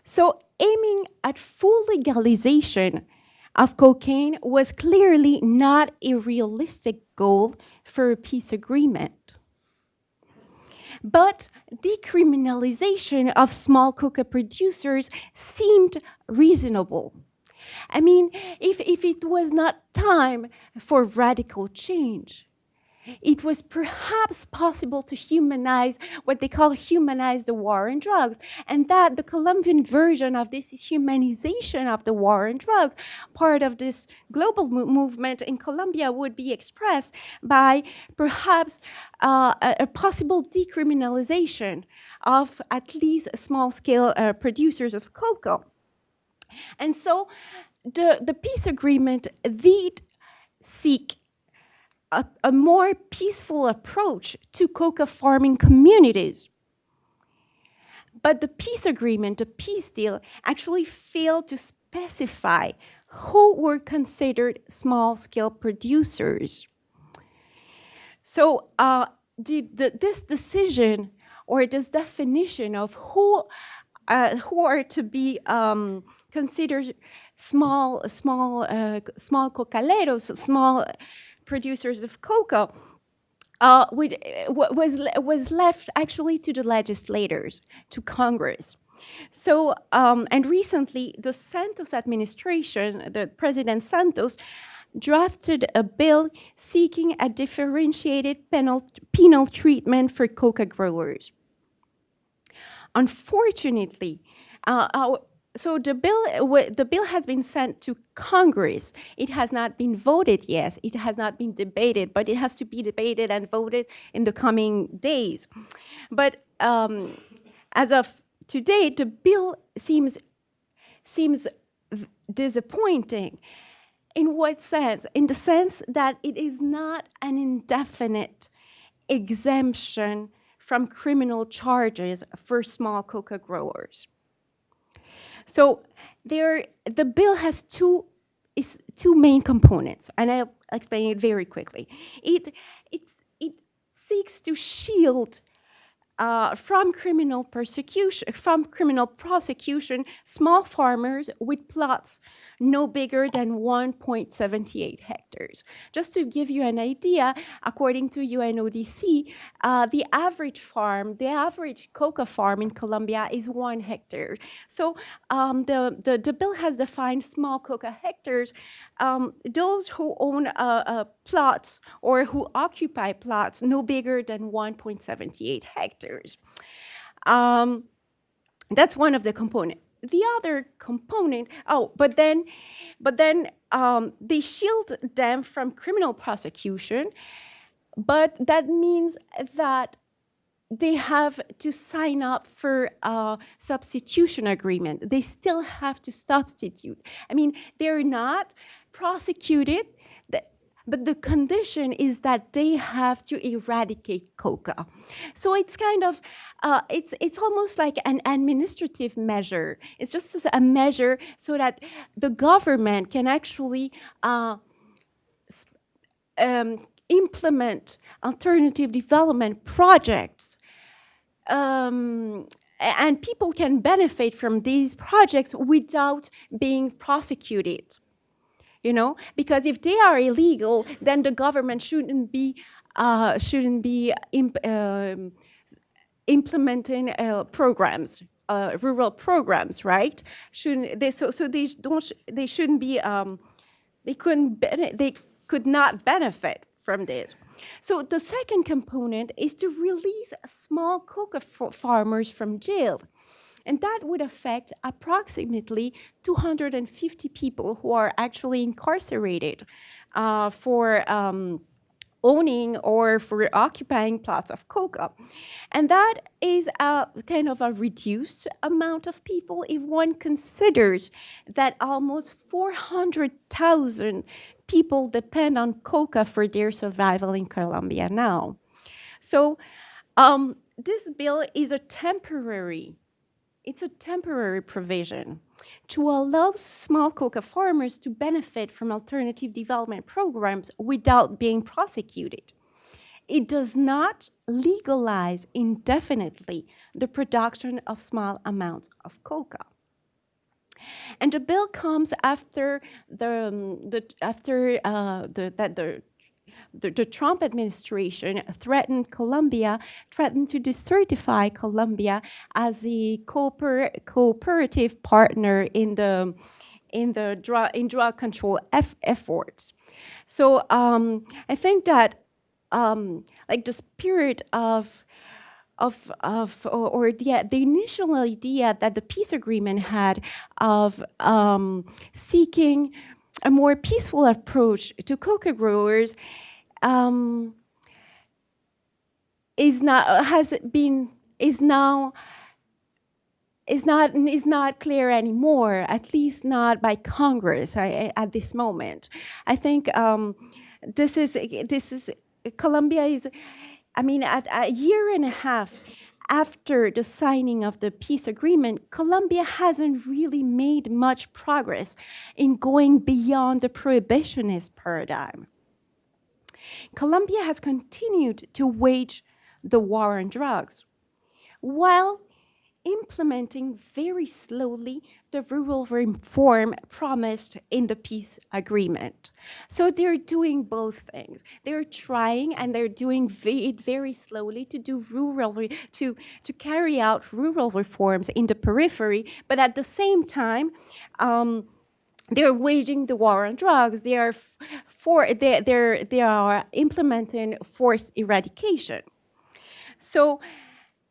So aiming at full legalization of cocaine was clearly not a realistic goal for a peace agreement. But decriminalization of small coca producers seemed reasonable. I mean, if it was not time for radical change, it was perhaps possible to humanize, what they call humanize the war on drugs, and that the Colombian version of this is humanization of the war on drugs. Part of this global movement in Colombia would be expressed by perhaps a possible decriminalization of at least small-scale producers of cocoa. And so the peace agreement did seek a more peaceful approach to coca farming communities. But the peace agreement, the peace deal, actually failed to specify who were considered small-scale producers. So this decision or this definition of who are to be considered small cocaleros, small producers of cocoa, was left actually to the legislators, to Congress. So, and recently, the Santos administration, the President Santos, drafted a bill seeking a differentiated penal treatment for coca growers. Unfortunately, so the bill has been sent to Congress. It has not been voted yet. It has not been debated, but it has to be debated and voted in the coming days. But as of today, the bill seems disappointing. In what sense? In the sense that it is not an indefinite exemption from criminal charges for small coca growers. So the bill has two main components, and I'll explain it very quickly. It seeks to shield from criminal prosecution, small farmers with plots no bigger than 1.78 hectares. Just to give you an idea, according to UNODC, the average coca farm in Colombia is 1 hectare. So the bill has defined small coca hectares, those who own plots or who occupy plots no bigger than 1.78 hectares. That's one of the components. The other component, but then they shield them from criminal prosecution, but that means that they have to sign up for a substitution agreement. They still have to substitute. I mean, they're not prosecuted, but the condition is that they have to eradicate coca. So it's kind of, it's almost like an administrative measure. It's just a measure so that the government can actually implement alternative development projects, and people can benefit from these projects without being prosecuted. You know, because if they are illegal, then the government shouldn't be implementing programs, rural programs, right? Shouldn't they? So they don't. They shouldn't be. They could not benefit from this. So the second component is to release small coca farmers from jail. And that would affect approximately 250 people who are actually incarcerated for owning or for occupying plots of coca. And that is a kind of a reduced amount of people if one considers that almost 400,000 people depend on coca for their survival in Colombia now. So this bill is a temporary provision to allow small coca farmers to benefit from alternative development programs without being prosecuted. It does not legalize indefinitely the production of small amounts of coca. And the bill comes after the Trump administration threatened to decertify Colombia as a cooperative partner in drug control efforts. So I think that like the spirit of the initial idea that the peace agreement had of seeking a more peaceful approach to coca growers is not clear anymore, at least not by Congress at this moment. I think this is Colombia is, I mean, at a year and a half after the signing of the peace agreement, Colombia hasn't really made much progress in going beyond the prohibitionist paradigm. Colombia has continued to wage the war on drugs while implementing very slowly the rural reform promised in the peace agreement. So they're doing both things. They're trying and they're doing it very slowly to do to carry out rural reforms in the periphery, but at the same time, they're waging the war on drugs. They are implementing forced eradication. So.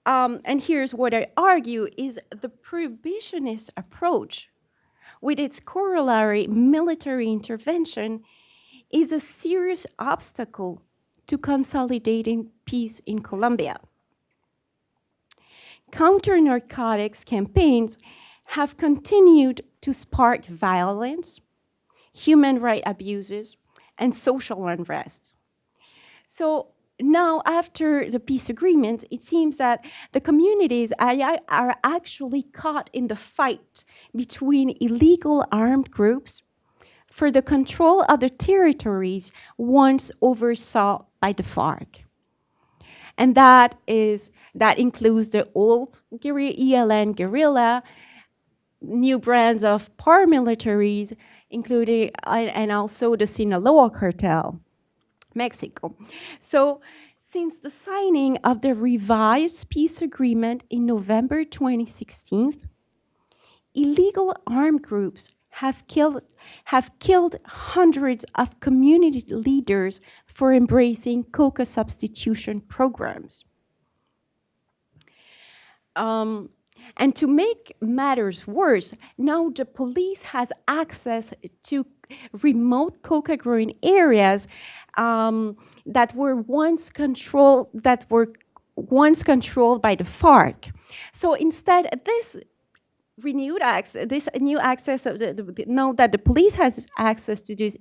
And here's what I argue is the prohibitionist approach with its corollary military intervention is a serious obstacle to consolidating peace in Colombia. Counter-narcotics campaigns have continued to spark violence, human rights abuses, and social unrest. So now, after the peace agreement, it seems that the communities are actually caught in the fight between illegal armed groups for the control of the territories once oversaw by the FARC. And that includes the old ELN guerrilla, new brands of paramilitaries, including, and also the Sinaloa cartel. Mexico. So since the signing of the revised peace agreement in November 2016, illegal armed groups have killed hundreds of community leaders for embracing coca substitution programs. And to make matters worse, now the police has access to remote coca growing areas that were once controlled by the FARC. So instead, this new access now that the police has access to this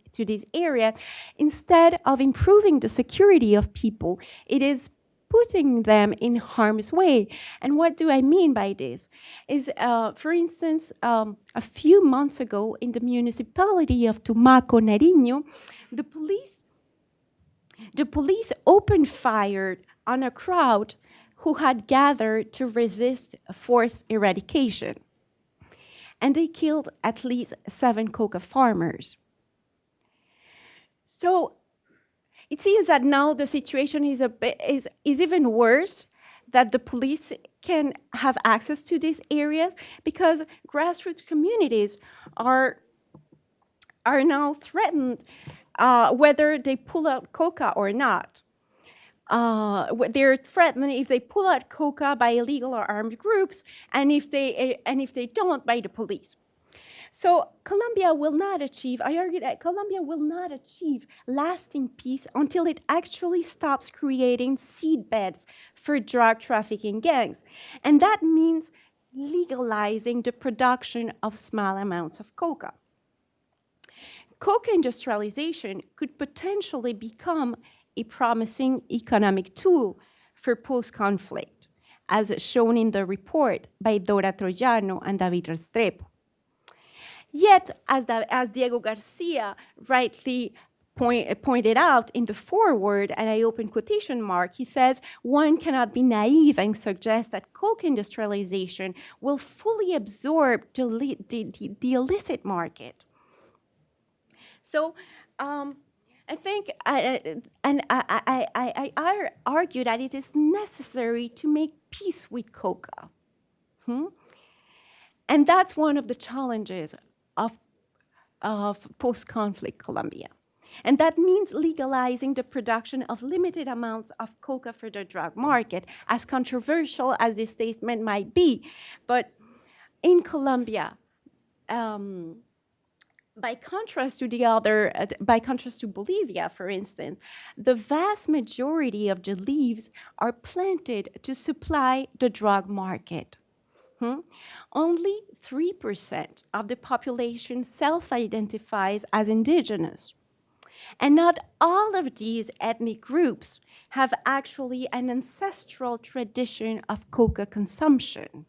area, instead of improving the security of people, it is putting them in harm's way. And what do I mean by this? Is, for instance, a few months ago in the municipality of Tumaco, Nariño, the police opened fire on a crowd who had gathered to resist forced eradication. And they killed at least 7 coca farmers. So it seems that now the situation is even worse, that the police can have access to these areas because grassroots communities are now threatened whether they pull out coca or not. They're threatened if they pull out coca by illegal or armed groups, and if they don't, by the police. So Colombia will not achieve, I argue that Colombia will not achieve lasting peace until it actually stops creating seedbeds for drug trafficking gangs. And that means legalizing the production of small amounts of coca. Coca industrialization could potentially become a promising economic tool for post-conflict, as shown in the report by Dora Troyano and David Restrepo. Yet, as Diego Garcia rightly pointed out in the foreword, and I open quotation mark, he says, one cannot be naive and suggest that coca industrialization will fully absorb the illicit market. So I think, I argue that it is necessary to make peace with coca. And that's one of the challenges of post-conflict Colombia. And that means legalizing the production of limited amounts of coca for the drug market, as controversial as this statement might be. But in Colombia, by contrast to Bolivia, for instance, the vast majority of the leaves are planted to supply the drug market. Only 3% of the population self-identifies as indigenous. And not all of these ethnic groups have actually an ancestral tradition of coca consumption.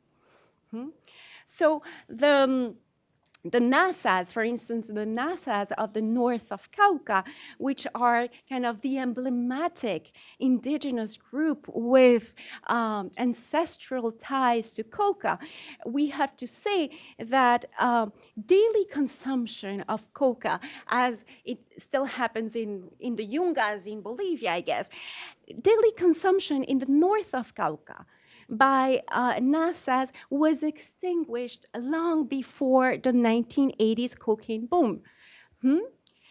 So the Nasas, for instance, the Nasas of the north of Cauca, which are kind of the emblematic indigenous group with ancestral ties to coca, we have to say that daily consumption of coca, as it still happens in the Yungas in Bolivia, I guess, daily consumption in the north of Cauca by Nasas was extinguished long before the 1980s cocaine boom.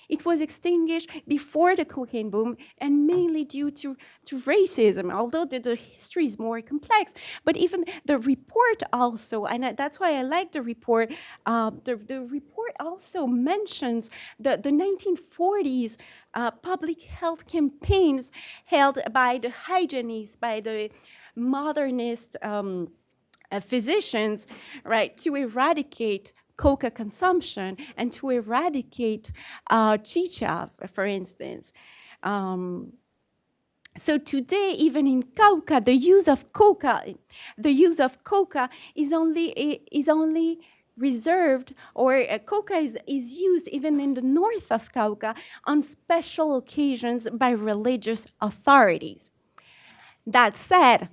It was extinguished before the cocaine boom and mainly due to racism, although the history is more complex. But even the report also, and that's why I like the report, the report also mentions the 1940s public health campaigns held by the hygienists, by the modernist physicians, right, to eradicate coca consumption and to eradicate chicha, for instance. So today, even in Cauca, the use of coca is only reserved, or coca is used even in the north of Cauca on special occasions by religious authorities. That said,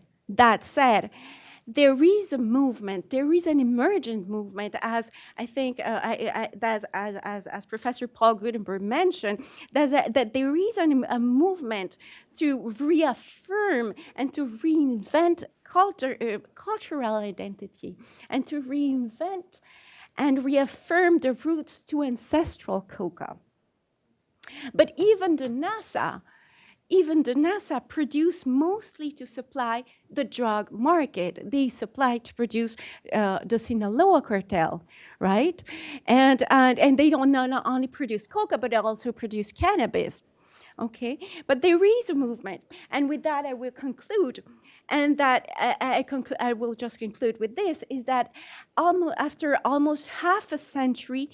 there is a movement, there is an emergent movement, as I think, as Professor Paul Gutenberg mentioned, that there is a movement to reaffirm and to reinvent cultural identity, and to reinvent and reaffirm the roots to ancestral coca. But even the NASA produce mostly to supply the drug market. They supply to produce the Sinaloa cartel, right? And they don't not only produce coca, but they also produce cannabis, okay? But there is a movement, and with that I will conclude. And that I will just conclude with this, is that after almost half a century,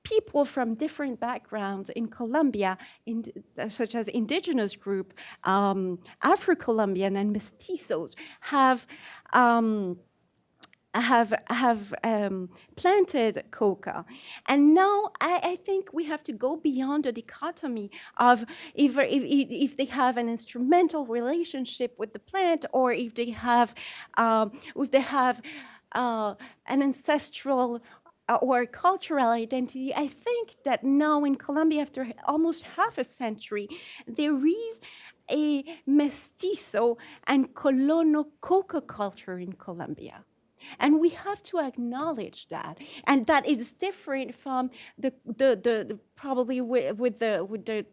people from different backgrounds in Colombia, such as indigenous group, Afro-Colombian and mestizos, have planted coca. And now I think we have to go beyond the dichotomy of if they have an instrumental relationship with the plant, or if they have an ancestral or cultural identity. I think that now in Colombia, after almost half a century, there is a mestizo and colono coca culture in Colombia. And we have to acknowledge that, and that is different from the probably with the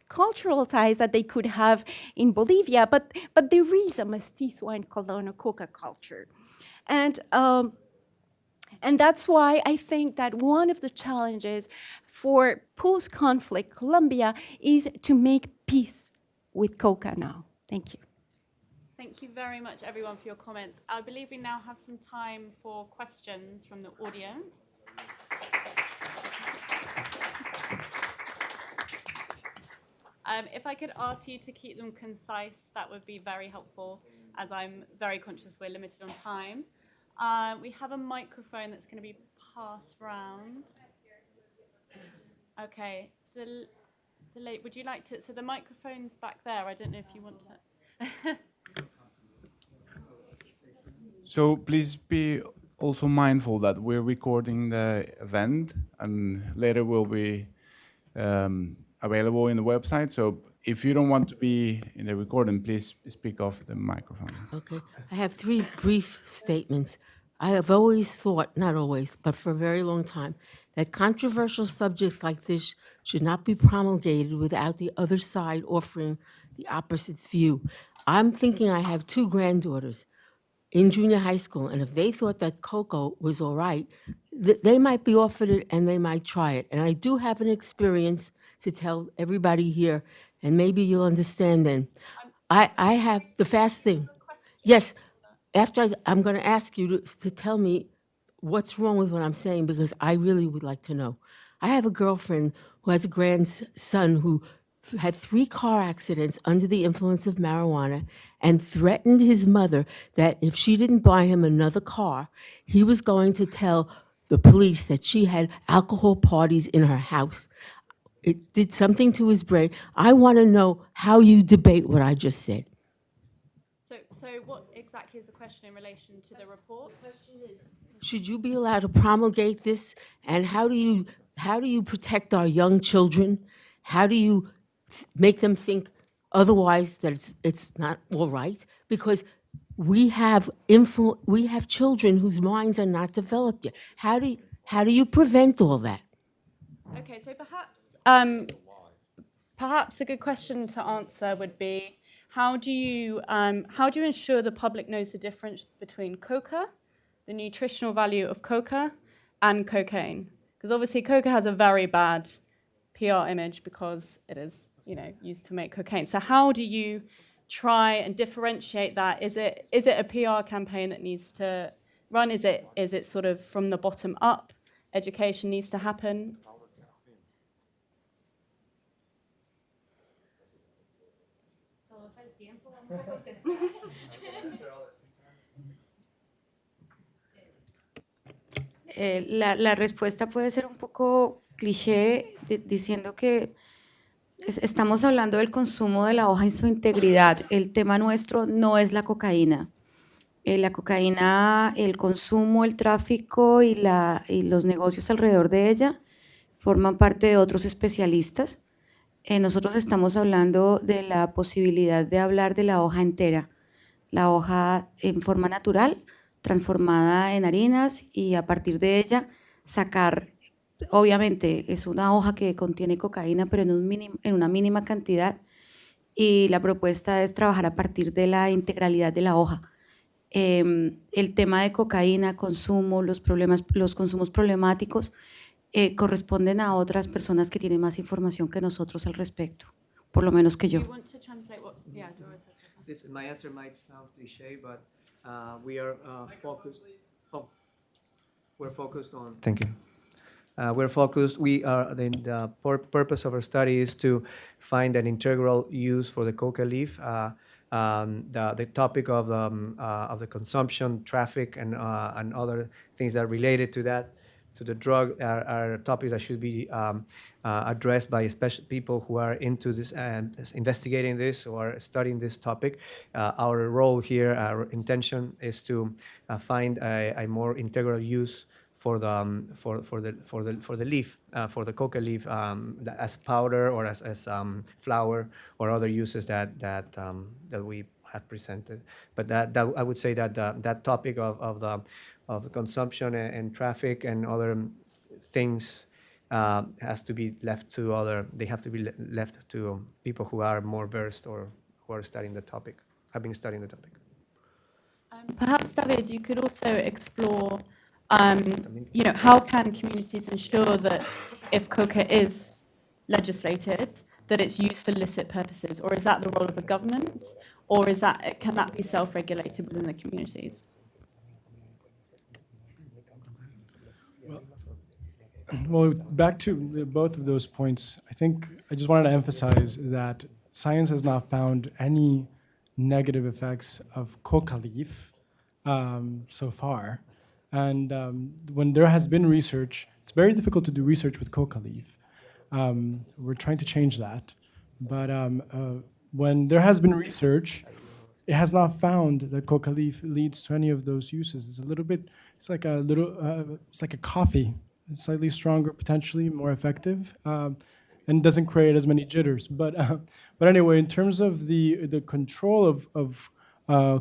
cultural ties that they could have in Bolivia, but there is a mestizo and colono coca culture, and that's why I think that one of the challenges for post-conflict Colombia is to make peace with coca now. Thank you. Thank you very much, everyone, for your comments. I believe we now have some time for questions from the audience. If I could ask you to keep them concise, that would be very helpful, as I'm very conscious we're limited on time. We have a microphone that's going to be passed round. Okay. Would you like to? So the microphone's back there. I don't know if you want to. So please be also mindful that we're recording the event, and later will be available in the website. So if you don't want to be in the recording, please speak off the microphone. Okay. I have 3 brief statements. I have always thought, not always, but for a very long time, that controversial subjects like this should not be promulgated without the other side offering the opposite view. I'm thinking I have two granddaughters in junior high school, and if they thought that cocoa was all right, they might be offered it and they might try it. And I do have an experience to tell everybody here, and maybe you'll understand then. I have the fast thing. Yes, after I'm going to ask you to tell me what's wrong with what I'm saying, because I really would like to know. I have a girlfriend who has a grandson who had 3 car accidents under the influence of marijuana and threatened his mother that if she didn't buy him another car, he was going to tell the police that she had alcohol parties in her house. It did something to his brain. I want to know how you debate what I just said. So what exactly is the question in relation to the report? Should you be allowed to promulgate this? And how do you protect our young children? How do you make them think otherwise that it's not all right? Because we have children whose minds are not developed yet. How do you prevent all that? Okay, so perhaps a good question to answer would be, how do you ensure the public knows the difference between coca, the nutritional value of coca, and cocaine? Because obviously coca has a very bad PR image because it is, used to make cocaine. So how do you try and differentiate that? Is it a PR campaign that needs to run? Is it sort of from the bottom up? Education needs to happen. La respuesta puede ser un poco cliché, diciendo que estamos hablando del consumo de la hoja en su integridad. El tema nuestro no es la cocaína. La cocaína, el consumo, el tráfico y los negocios alrededor de ella forman parte de otros especialistas. Nosotros estamos hablando de la posibilidad de hablar de la hoja entera, la hoja en forma natural, transformada en harinas, y a partir de ella sacar, obviamente es una hoja que contiene cocaína, pero en una mínima cantidad, y la propuesta es trabajar a partir de la integralidad de la hoja. El tema de cocaína, consumo, los consumos problemáticos corresponden a otras personas que tienen más información que nosotros al respecto, por lo menos que yo. My answer might sound cliché, but we are focused. Oh, we're focused on. Thank you. We're focused. The purpose of our study is to find an integral use for the coca leaf. The topic of the consumption, traffic, and other things that are related to that, to the drug, are topics that should be addressed by especially people who are into this and investigating this or studying this topic. Our role here, our intention, is to find a more integral use for the leaf, for the coca leaf, as powder or as flour or other uses that we have presented. But that I would say that that topic of the consumption and traffic and other things has to be left to they have to be left to people who are more versed or who are studying the topic, have been studying the topic. Perhaps, David, you could also explore, how can communities ensure that if coca is legislated, that it's used for illicit purposes, or is that the role of a government, or can that be self-regulated within the communities? Well, back to both of those points, I think I just wanted to emphasize that science has not found any negative effects of coca leaf so far. And when there has been research, it's very difficult to do research with coca leaf. We're trying to change that. But when there has been research, it has not found that coca leaf leads to any of those uses. It's like a coffee. It's slightly stronger, potentially more effective, and doesn't create as many jitters. But anyway, in terms of the control of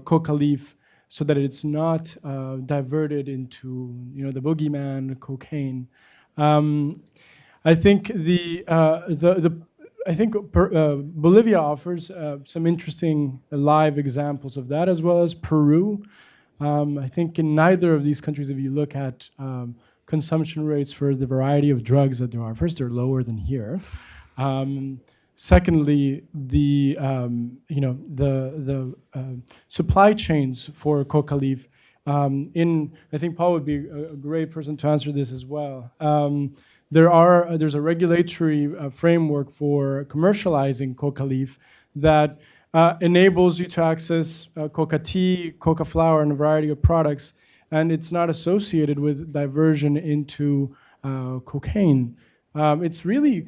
coca leaf, so that it's not diverted into the boogeyman, cocaine, I think Bolivia offers some interesting live examples of that, as well as Peru. I think in neither of these countries, if you look at consumption rates for the variety of drugs that there are, first, they're lower than here. Secondly, the supply chains for coca leaf. I think Paul would be a great person to answer this as well. There's a regulatory framework for commercializing coca leaf that enables you to access coca tea, coca flour, and a variety of products, and it's not associated with diversion into cocaine. It's really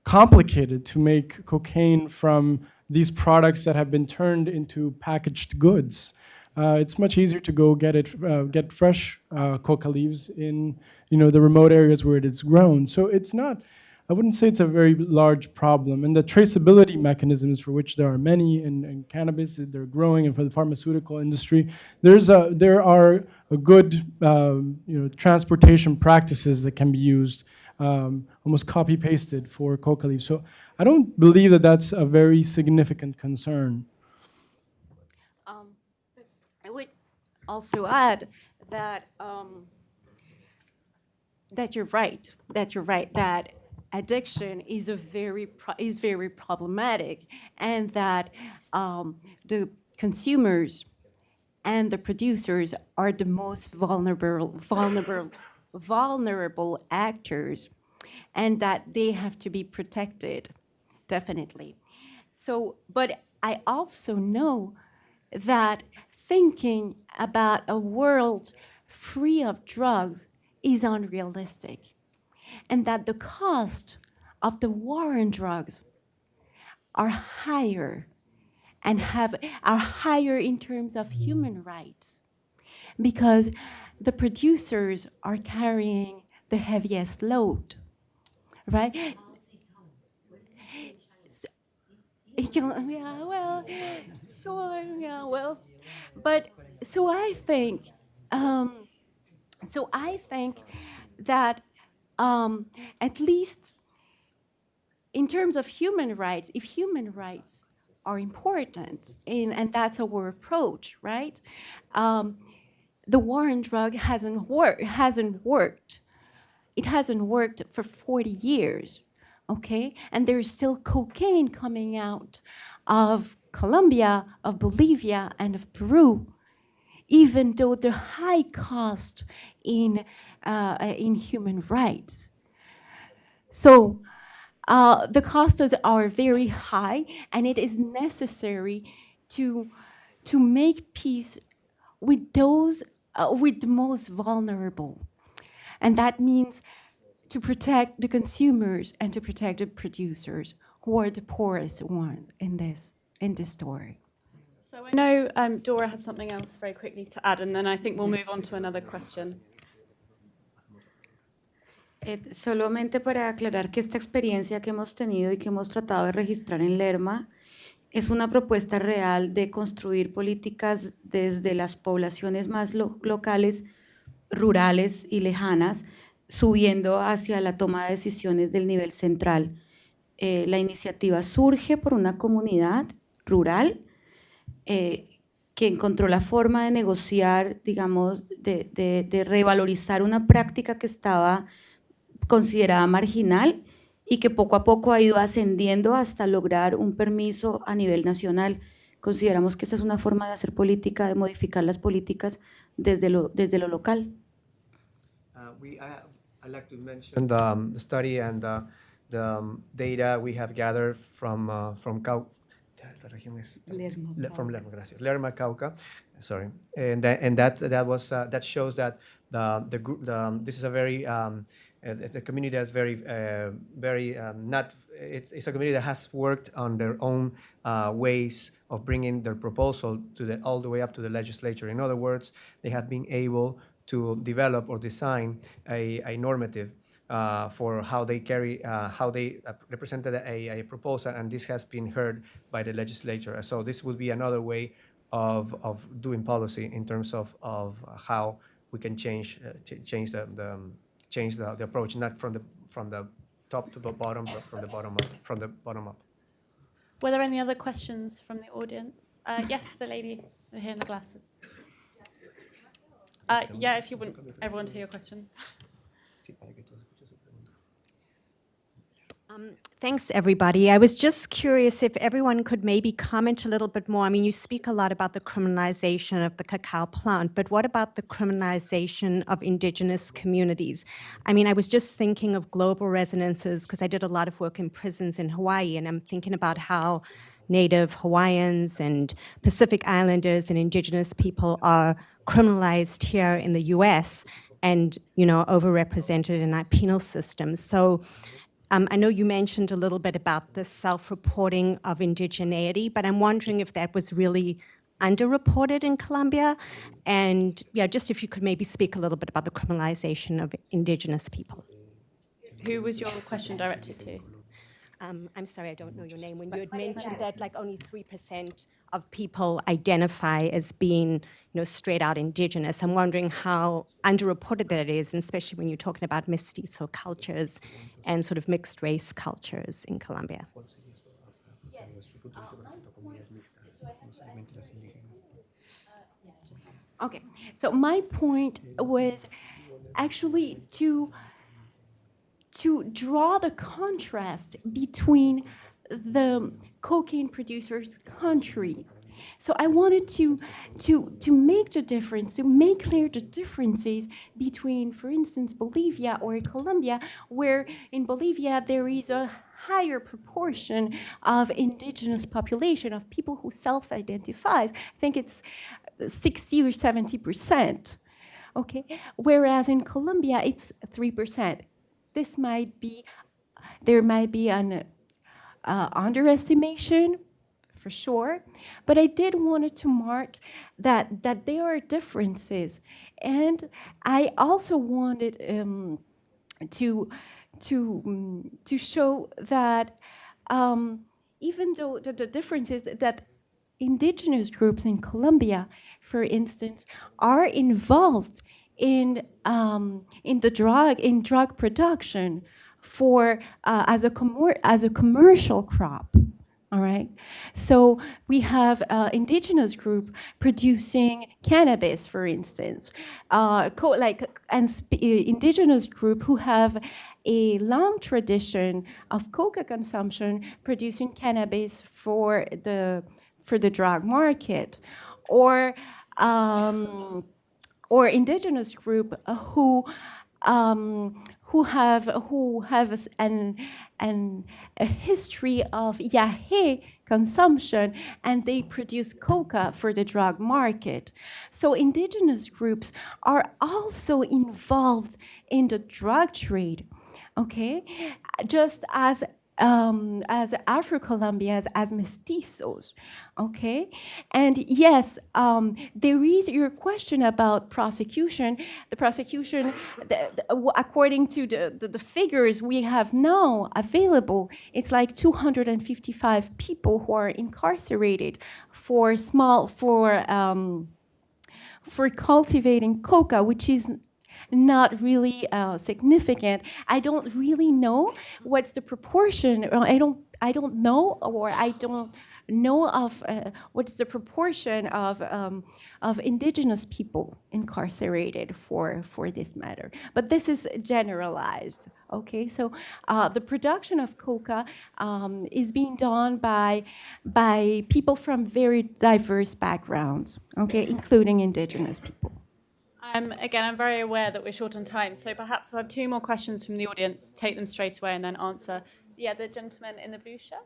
complicated to make cocaine from these products that have been turned into packaged goods. It's much easier to go get fresh coca leaves in the remote areas where it is grown. So it's not, I wouldn't say it's a very large problem. And the traceability mechanisms, for which there are many in cannabis, they're growing, and for the pharmaceutical industry, there are a good transportation practices that can be used, almost copy-pasted for coca leaves. So I don't believe that that's a very significant concern. I would also add that that you're right. That addiction is very problematic, and that the consumers and the producers are the most vulnerable actors, and that they have to be protected, definitely. So, but I also know that thinking about a world free of drugs is unrealistic, and that the cost of the war on drugs are higher are higher in terms of human rights, because the producers are carrying the heaviest load, right? Yeah, well, sure, yeah, well, but so I think that at least in terms of human rights, if human rights are important, and that's our approach, right? The war on drug hasn't worked. It hasn't worked for 40 years, okay? And there's still cocaine coming out of Colombia, of Bolivia, and of Peru, even though the high cost in human rights. So the costs are very high, and it is necessary to make peace with those with the most vulnerable, and that means to protect the consumers and to protect the producers, who are the poorest ones in this story. So I know Dora had something else very quickly to add, and then I think we'll move on to another question. Solamente para aclarar que esta experiencia que hemos tenido y que hemos tratado de registrar en Lerma es una propuesta real de construir políticas desde las poblaciones más locales, rurales y lejanas, subiendo hacia la toma de decisiones del nivel central. La iniciativa surge por una comunidad rural que encontró la forma de negociar, digamos, de revalorizar una práctica que estaba considerada marginal y que poco a poco ha ido ascendiendo hasta lograr un permiso a nivel nacional. Consideramos que esta es una forma de hacer política, de modificar las políticas desde lo local. I'd like to mention the study and the data we have gathered from Lerma, gracias. Lerma, Cauca, sorry, and that shows that this is a very the community that's it's a community that has worked on their own ways of bringing their proposal all the way up to the legislature. In other words, they have been able to develop or design a normative for how they represented a proposal, and this has been heard by the legislature. So this would be another way of doing policy in terms of how we can change change the approach, not from the top to the bottom, but from the bottom up. Were there any other questions from the audience? Yes, the lady here in the glasses. Yeah, if you want everyone to hear your question. Thanks, everybody. I was just curious if everyone could maybe comment a little bit more. I mean, you speak a lot about the criminalization of the cacao plant, but what about the criminalization of indigenous communities? I mean, I was just thinking of global resonances because I did a lot of work in prisons in Hawaii, and I'm thinking about how Native Hawaiians and Pacific Islanders and indigenous people are criminalized here in the US and, you know, overrepresented in our penal systems. So I know you mentioned a little bit about the self-reporting of indigeneity, but I'm wondering if that was really underreported in Colombia. And yeah, just if you could maybe speak a little bit about the criminalization of indigenous people. Who was your question directed to? I'm sorry, I don't know your name. When you had mentioned that like only 3% of people identify as being, you know, straight out indigenous, I'm wondering how underreported that is, and especially when you're talking about mestizo cultures and sort of mixed race cultures in Colombia. Okay, so my point was actually to draw the contrast between the cocaine producers' countries. So I wanted to make the difference, to make clear the differences between, for instance, Bolivia or Colombia, where in Bolivia there is a higher proportion of indigenous population, of people who self-identifies. I think it's 60 or 70%, okay? Whereas in Colombia, it's 3%. There might be an underestimation, for sure, but I did wanted to mark that there are differences, and I also wanted to show that even though the difference is that indigenous groups in Colombia, for instance, are involved in drug production for as a commercial crop. All right, so we have indigenous group producing cannabis, for instance, indigenous group who have a long tradition of coca consumption, producing cannabis for the drug market, or indigenous group who have a history of yahe consumption, and they produce coca for the drug market. So indigenous groups are also involved in the drug trade, okay? Just as Afro-Colombians, as mestizos, okay? And yes, there is your question about prosecution. The prosecution, according to the figures we have now available, it's like 255 people who are incarcerated for cultivating coca, which is not really significant. I don't really know what's the proportion. I don't know, or I don't know of what's the proportion of indigenous people incarcerated for this matter. But this is generalized. Okay, so the production of coca is being done by people from very diverse backgrounds. Okay, including indigenous people. Again, I'm very aware that we're short on time, so perhaps we'll have two more questions from the audience, take them straight away and then answer. Yeah, the gentleman in the blue shirt.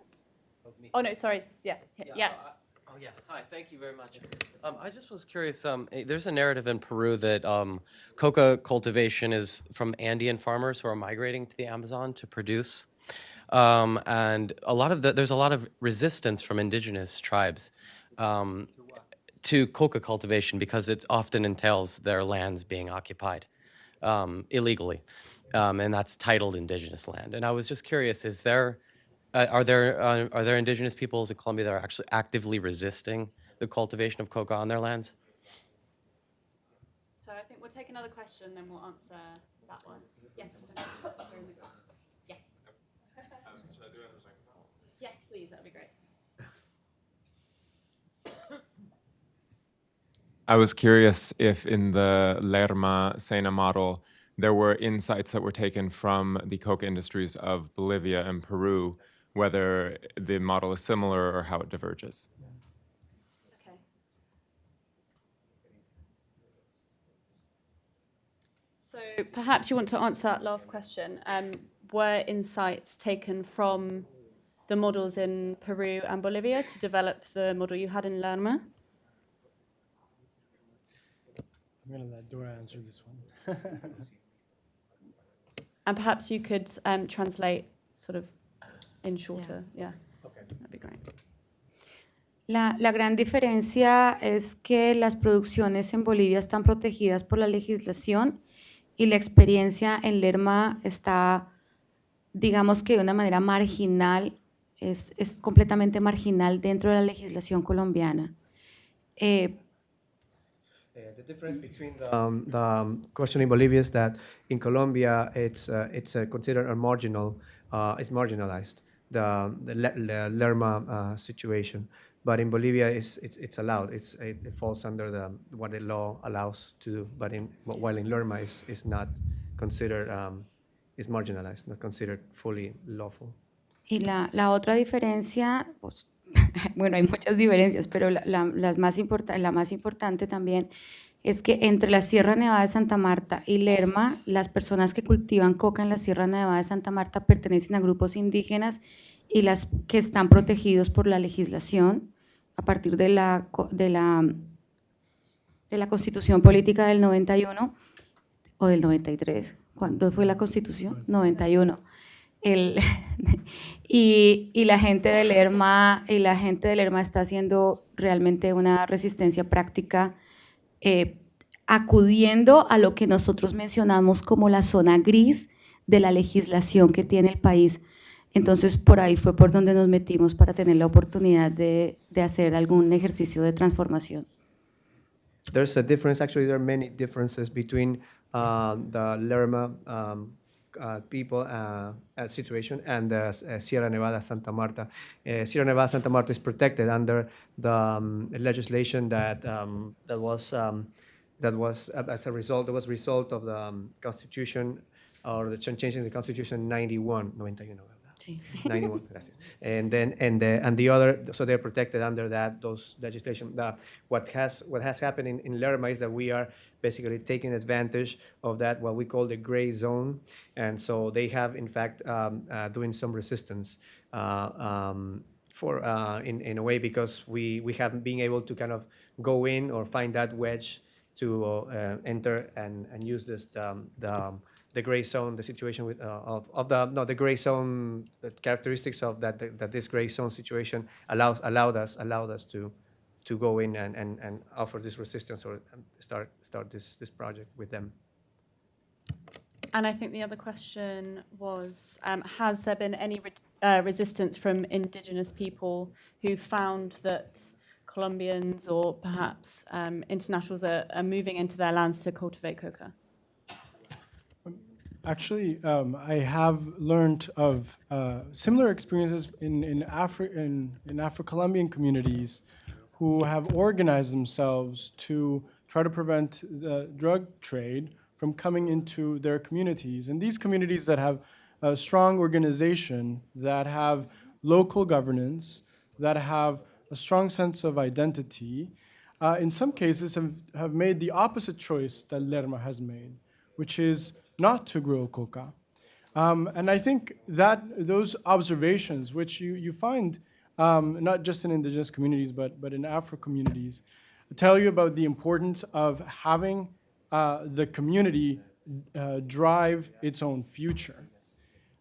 Oh, no, sorry. Yeah. Hi, thank you very much. I just was curious, there's a narrative in Peru that coca cultivation is from Andean farmers who are migrating to the Amazon to produce. And there's a lot of resistance from indigenous tribes to coca cultivation because it often entails their lands being occupied illegally, and that's titled indigenous land. And I was just curious: are there indigenous peoples in Colombia that are actually actively resisting the cultivation of coca on their lands? So I think we'll take another question, then we'll answer That one. Yes. Yes. Yes, please. That would be great. I was curious if in the Lerma Sena model, there were insights that were taken from the coca industries of Bolivia and Peru, whether the model is similar or how it diverges. Okay. So perhaps you want to answer that last question. Were insights taken from the models in Peru and Bolivia to develop the model you had in Lerma? I'm going to let Dora answer this one. And perhaps you could translate sort of in shorter. Yeah. Okay. That'd be great. La gran diferencia es que las producciones en Bolivia están protegidas por la legislación y la experiencia en Lerma está, digamos que de una manera marginal, es completamente marginal dentro de la legislación colombiana. The difference between the question in Bolivia is that in Colombia it's considered a marginal, it's marginalized, the Lerma situation. But in Bolivia, it's allowed. It falls under what the law allows to do. But while in Lerma is not considered, is marginalized, not considered fully lawful. Y la otra diferencia, pues, bueno, hay muchas diferencias, pero la más importante también es que entre la Sierra Nevada de Santa Marta y Lerma, las personas que cultivan coca en la Sierra Nevada de Santa Marta pertenecen a grupos indígenas y las que están protegidos por la legislación a partir de la Constitución Política del 91 o del 93. ¿Cuándo fue la Constitución? 91. Y la gente de Lerma está haciendo realmente una resistencia práctica, acudiendo a lo que nosotros mencionamos como la zona gris de la legislación que tiene el país. Entonces, por ahí fue por donde nos metimos para tener la oportunidad de hacer algún ejercicio de transformación. There's a difference. Actually, there are many differences between the Lerma people situation and the Sierra Nevada Santa Marta. Sierra Nevada Santa Marta is protected under the legislation that was as a result. It was a result of the Constitution or the change in the Constitution 91. 91, gracias. And the other, so they're protected under those legislation. What has happened in Lerma is that we are basically taking advantage of that, what we call the gray zone, and so they have in fact doing some resistance for in a way because we haven't been able to kind of go in or find that wedge to enter and use this the gray zone, the situation with the gray zone, the characteristics of that this gray zone situation allowed us to go in and offer this resistance or start this project with them. And I think the other question was, has there been any resistance from indigenous people who found that Colombians or perhaps internationals are moving into their lands to cultivate coca? Actually, I have learned of similar experiences in Afro-Colombian communities who have organized themselves to try to prevent the drug trade from coming into their communities. And these communities that have a strong organization, that have local governance, that have a strong sense of identity, in some cases have made the opposite choice that Lerma has made, which is not to grow coca. And I think that those observations, which you find not just in indigenous communities, but in Afro communities, tell you about the importance of having the community drive its own future.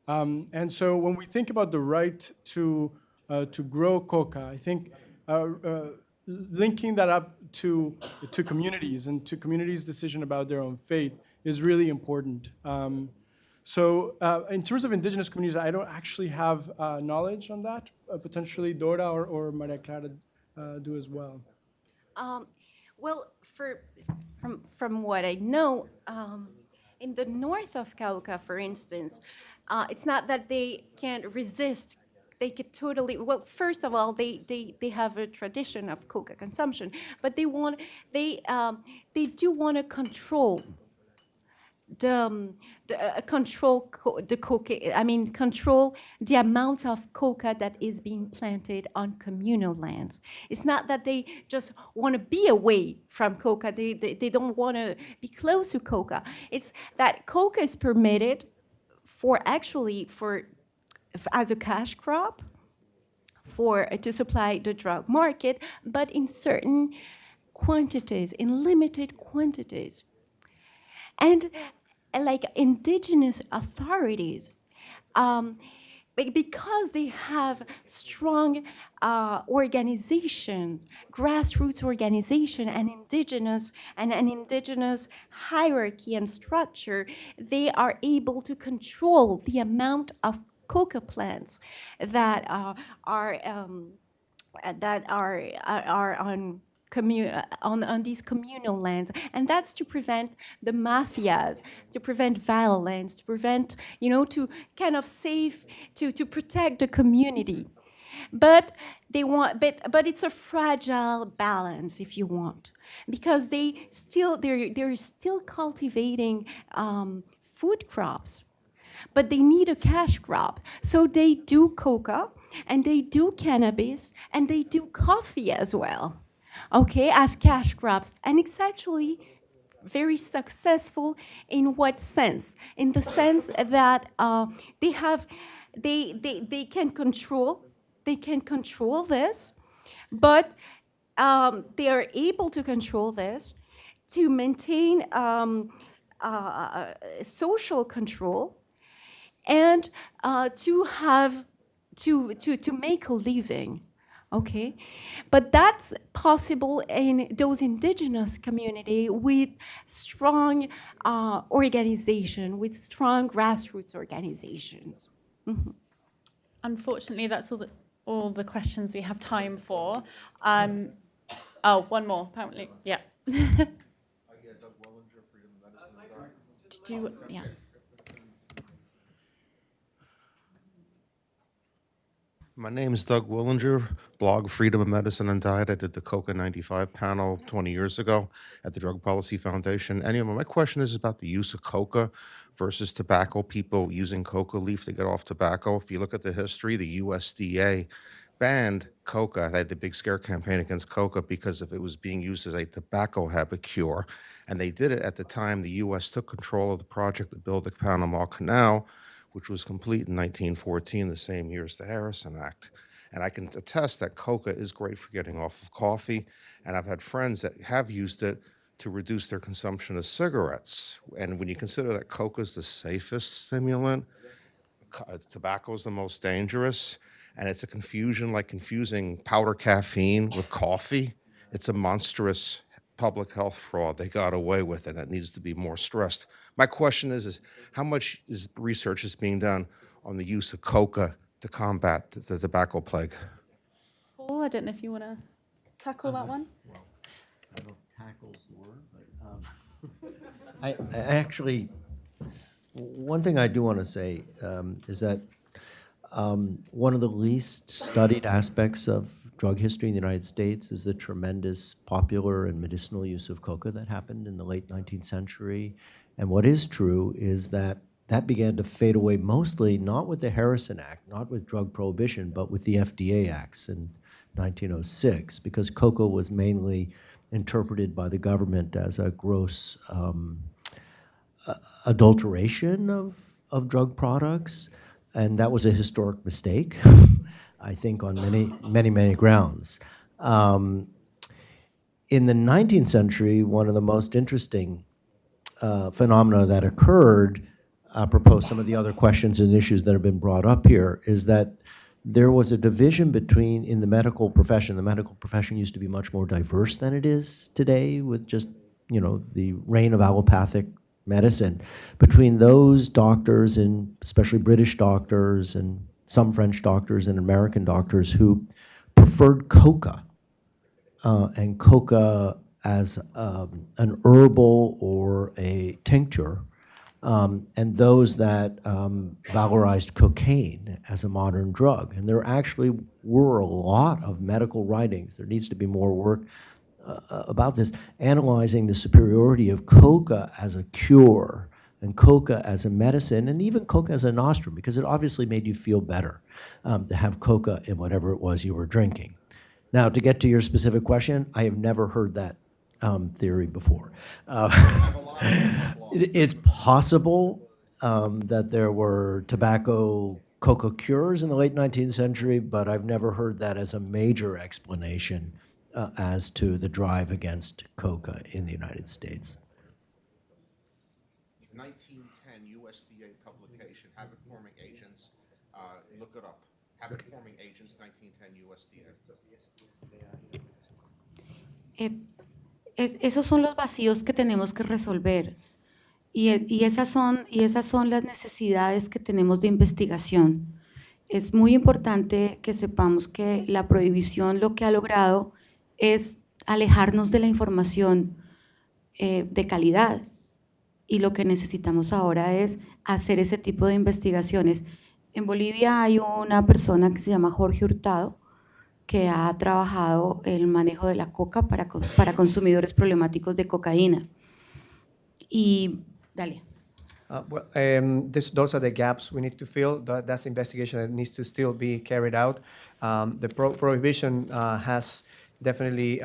And so when we think about the right to grow coca, I think linking that up to communities and to communities' decision about their own fate is really important. So in terms of indigenous communities, I don't actually have knowledge on that. Potentially Dora or Maria Clara do as well. Well, from what I know, in the north of Cauca, for instance, it's not that they can't resist. They could totally, well, first of all, they have a tradition of coca consumption, but they do want to control control the amount of coca that is being planted on communal lands. It's not that they just want to be away from coca. They don't want to be close to coca. It's that coca is permitted as a cash crop to supply the drug market, but in certain quantities, in limited quantities. And like indigenous authorities, because they have strong organizations, grassroots organization, and an indigenous hierarchy and structure, they are able to control the amount of coca plants that are on these communal lands, and that's to prevent the mafias, to prevent violence, to prevent, to kind of to protect the community. But but it's a fragile balance, if you want, because they're still cultivating food crops, but they need a cash crop. So they do coca, and they do cannabis, and they do coffee as well, okay, as cash crops. And it's actually very successful in what sense? In the sense that they can control this, but they are able to control this to maintain social control, and to make a living, okay? But that's possible in those indigenous community with strong organization, with strong grassroots organizations. Mm-hmm. Unfortunately, that's all the questions we have time for. One more, apparently. Yeah. Did you? Yeah. My name is Doug Willinger, blog Freedom of Medicine and Diet. I did the Coca 95 panel 20 years ago at the Drug Policy Foundation. Anyway, my question is about the use of coca versus tobacco. People using coca leaf to get off tobacco. If you look at the history, the USDA banned coca. They had the big scare campaign against coca because if it was being used as a tobacco habit cure. And they did it at the time the U.S. took control of the project to build the Panama Canal, which was complete in 1914, the same year as the Harrison Act. And I can attest that coca is great for getting off of coffee, and I've had friends that have used it to reduce their consumption of cigarettes. And when you consider that coca is the safest stimulant, tobacco is the most dangerous, and it's a confusion like confusing powder caffeine with coffee. It's a monstrous public health fraud. They got away with it. It needs to be more stressed. My question is how much research is being done on the use of coca to combat the tobacco plague? Paul, I don't know if you want to tackle that one. Well, I don't know if tackle's the word, but I actually, one thing I do want to say is that one of the least studied aspects of drug history in the United States is the tremendous popular and medicinal use of coca that happened in the late 19th century. And what is true is that that began to fade away mostly not with the Harrison Act, not with drug prohibition, but with the FDA Acts in 1906, because coca was mainly interpreted by the government as a gross adulteration of drug products. And that was a historic mistake, I think, on many grounds. In the 19th century, one of the most interesting phenomena that occurred, apropos some of the other questions and issues that have been brought up here, is that there was a division in the medical profession. The medical profession used to be much more diverse than it is today, with just, the reign of allopathic medicine, between those doctors, and especially British doctors and some French doctors and American doctors, who preferred coca and coca as an herbal or a tincture and those that valorized cocaine as a modern drug. And there actually were a lot of medical writings. There needs to be more work about this, analyzing the superiority of coca as a cure and coca as a medicine, and even coca as a nostrum, because it obviously made you feel better to have coca in whatever it was you were drinking. Now, to get to your specific question, I have never heard that theory before. It's possible that there were tobacco coca cures in the late 19th century, but I've never heard that as a major explanation as to the drive against coca in the United States. 1910 USDA publication, habit-forming agents, look it up. Habit-forming agents, 1910 USDA. Esos son los vacíos que tenemos que resolver y esas son las necesidades que tenemos de investigación. Es muy importante que sepamos que la prohibición lo que ha logrado es alejarnos de la información de calidad, y lo que necesitamos ahora es hacer ese tipo de investigaciones. En Bolivia hay una persona que se llama Jorge Hurtado, que ha trabajado el manejo de la coca para consumidores problemáticos de cocaína. Y dale. Those are the gaps we need to fill. That's investigation that needs to still be carried out. The prohibition has definitely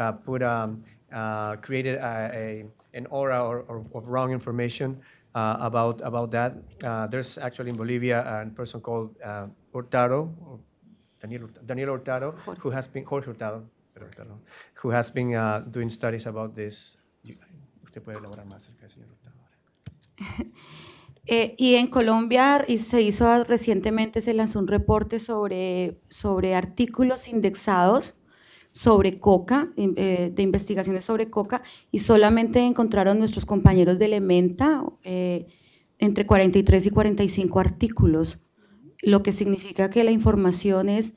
created an aura of wrong information about that. There's actually in Bolivia a person called Hurtado, or Daniel Hurtado, who has been, Jorge Hurtado, who has been doing studies about this. Usted puede elaborar más acerca del señor Hurtado. Y en Colombia recientemente se lanzó un reporte sobre artículos indexados sobre coca, de investigaciones sobre coca, y solamente encontraron nuestros compañeros de Elementa entre 43 y 45 artículos, lo que significa que la información es,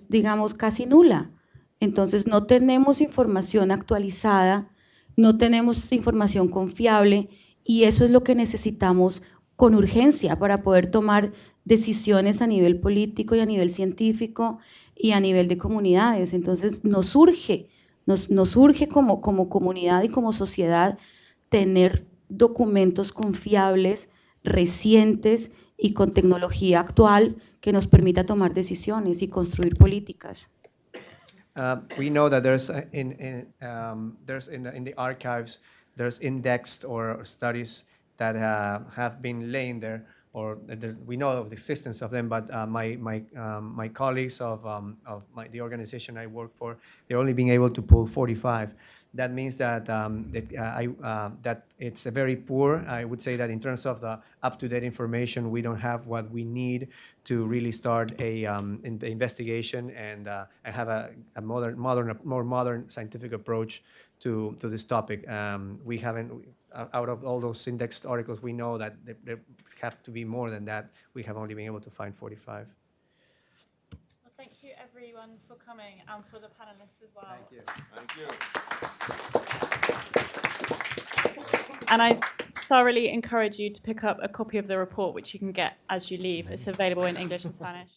digamos, casi nula. Entonces no tenemos información actualizada, no tenemos información confiable, y eso es lo que necesitamos con urgencia para poder tomar decisiones a nivel político y a nivel científico y a nivel de comunidades. Entonces nos urge como comunidad y como sociedad tener documentos confiables, recientes y con tecnología actual que nos permita tomar decisiones y construir políticas. We know that there's in the archives, there's indexed or studies that have been laying there, or we know of the existence of them, but my colleagues of the organization I work for, they're only being able to pull 45. That means that that it's a very poor. I would say that in terms of the up-to-date information, we don't have what we need to really start a investigation and have a more modern scientific approach to this topic. We haven't, out of all those indexed articles, we know that there have to be more than that. We have only been able to find 45. Well, thank you everyone for coming and for the panelists as well. Thank you. Thank you. And I thoroughly encourage you to pick up a copy of the report, which you can get as you leave. It's available in English and Spanish.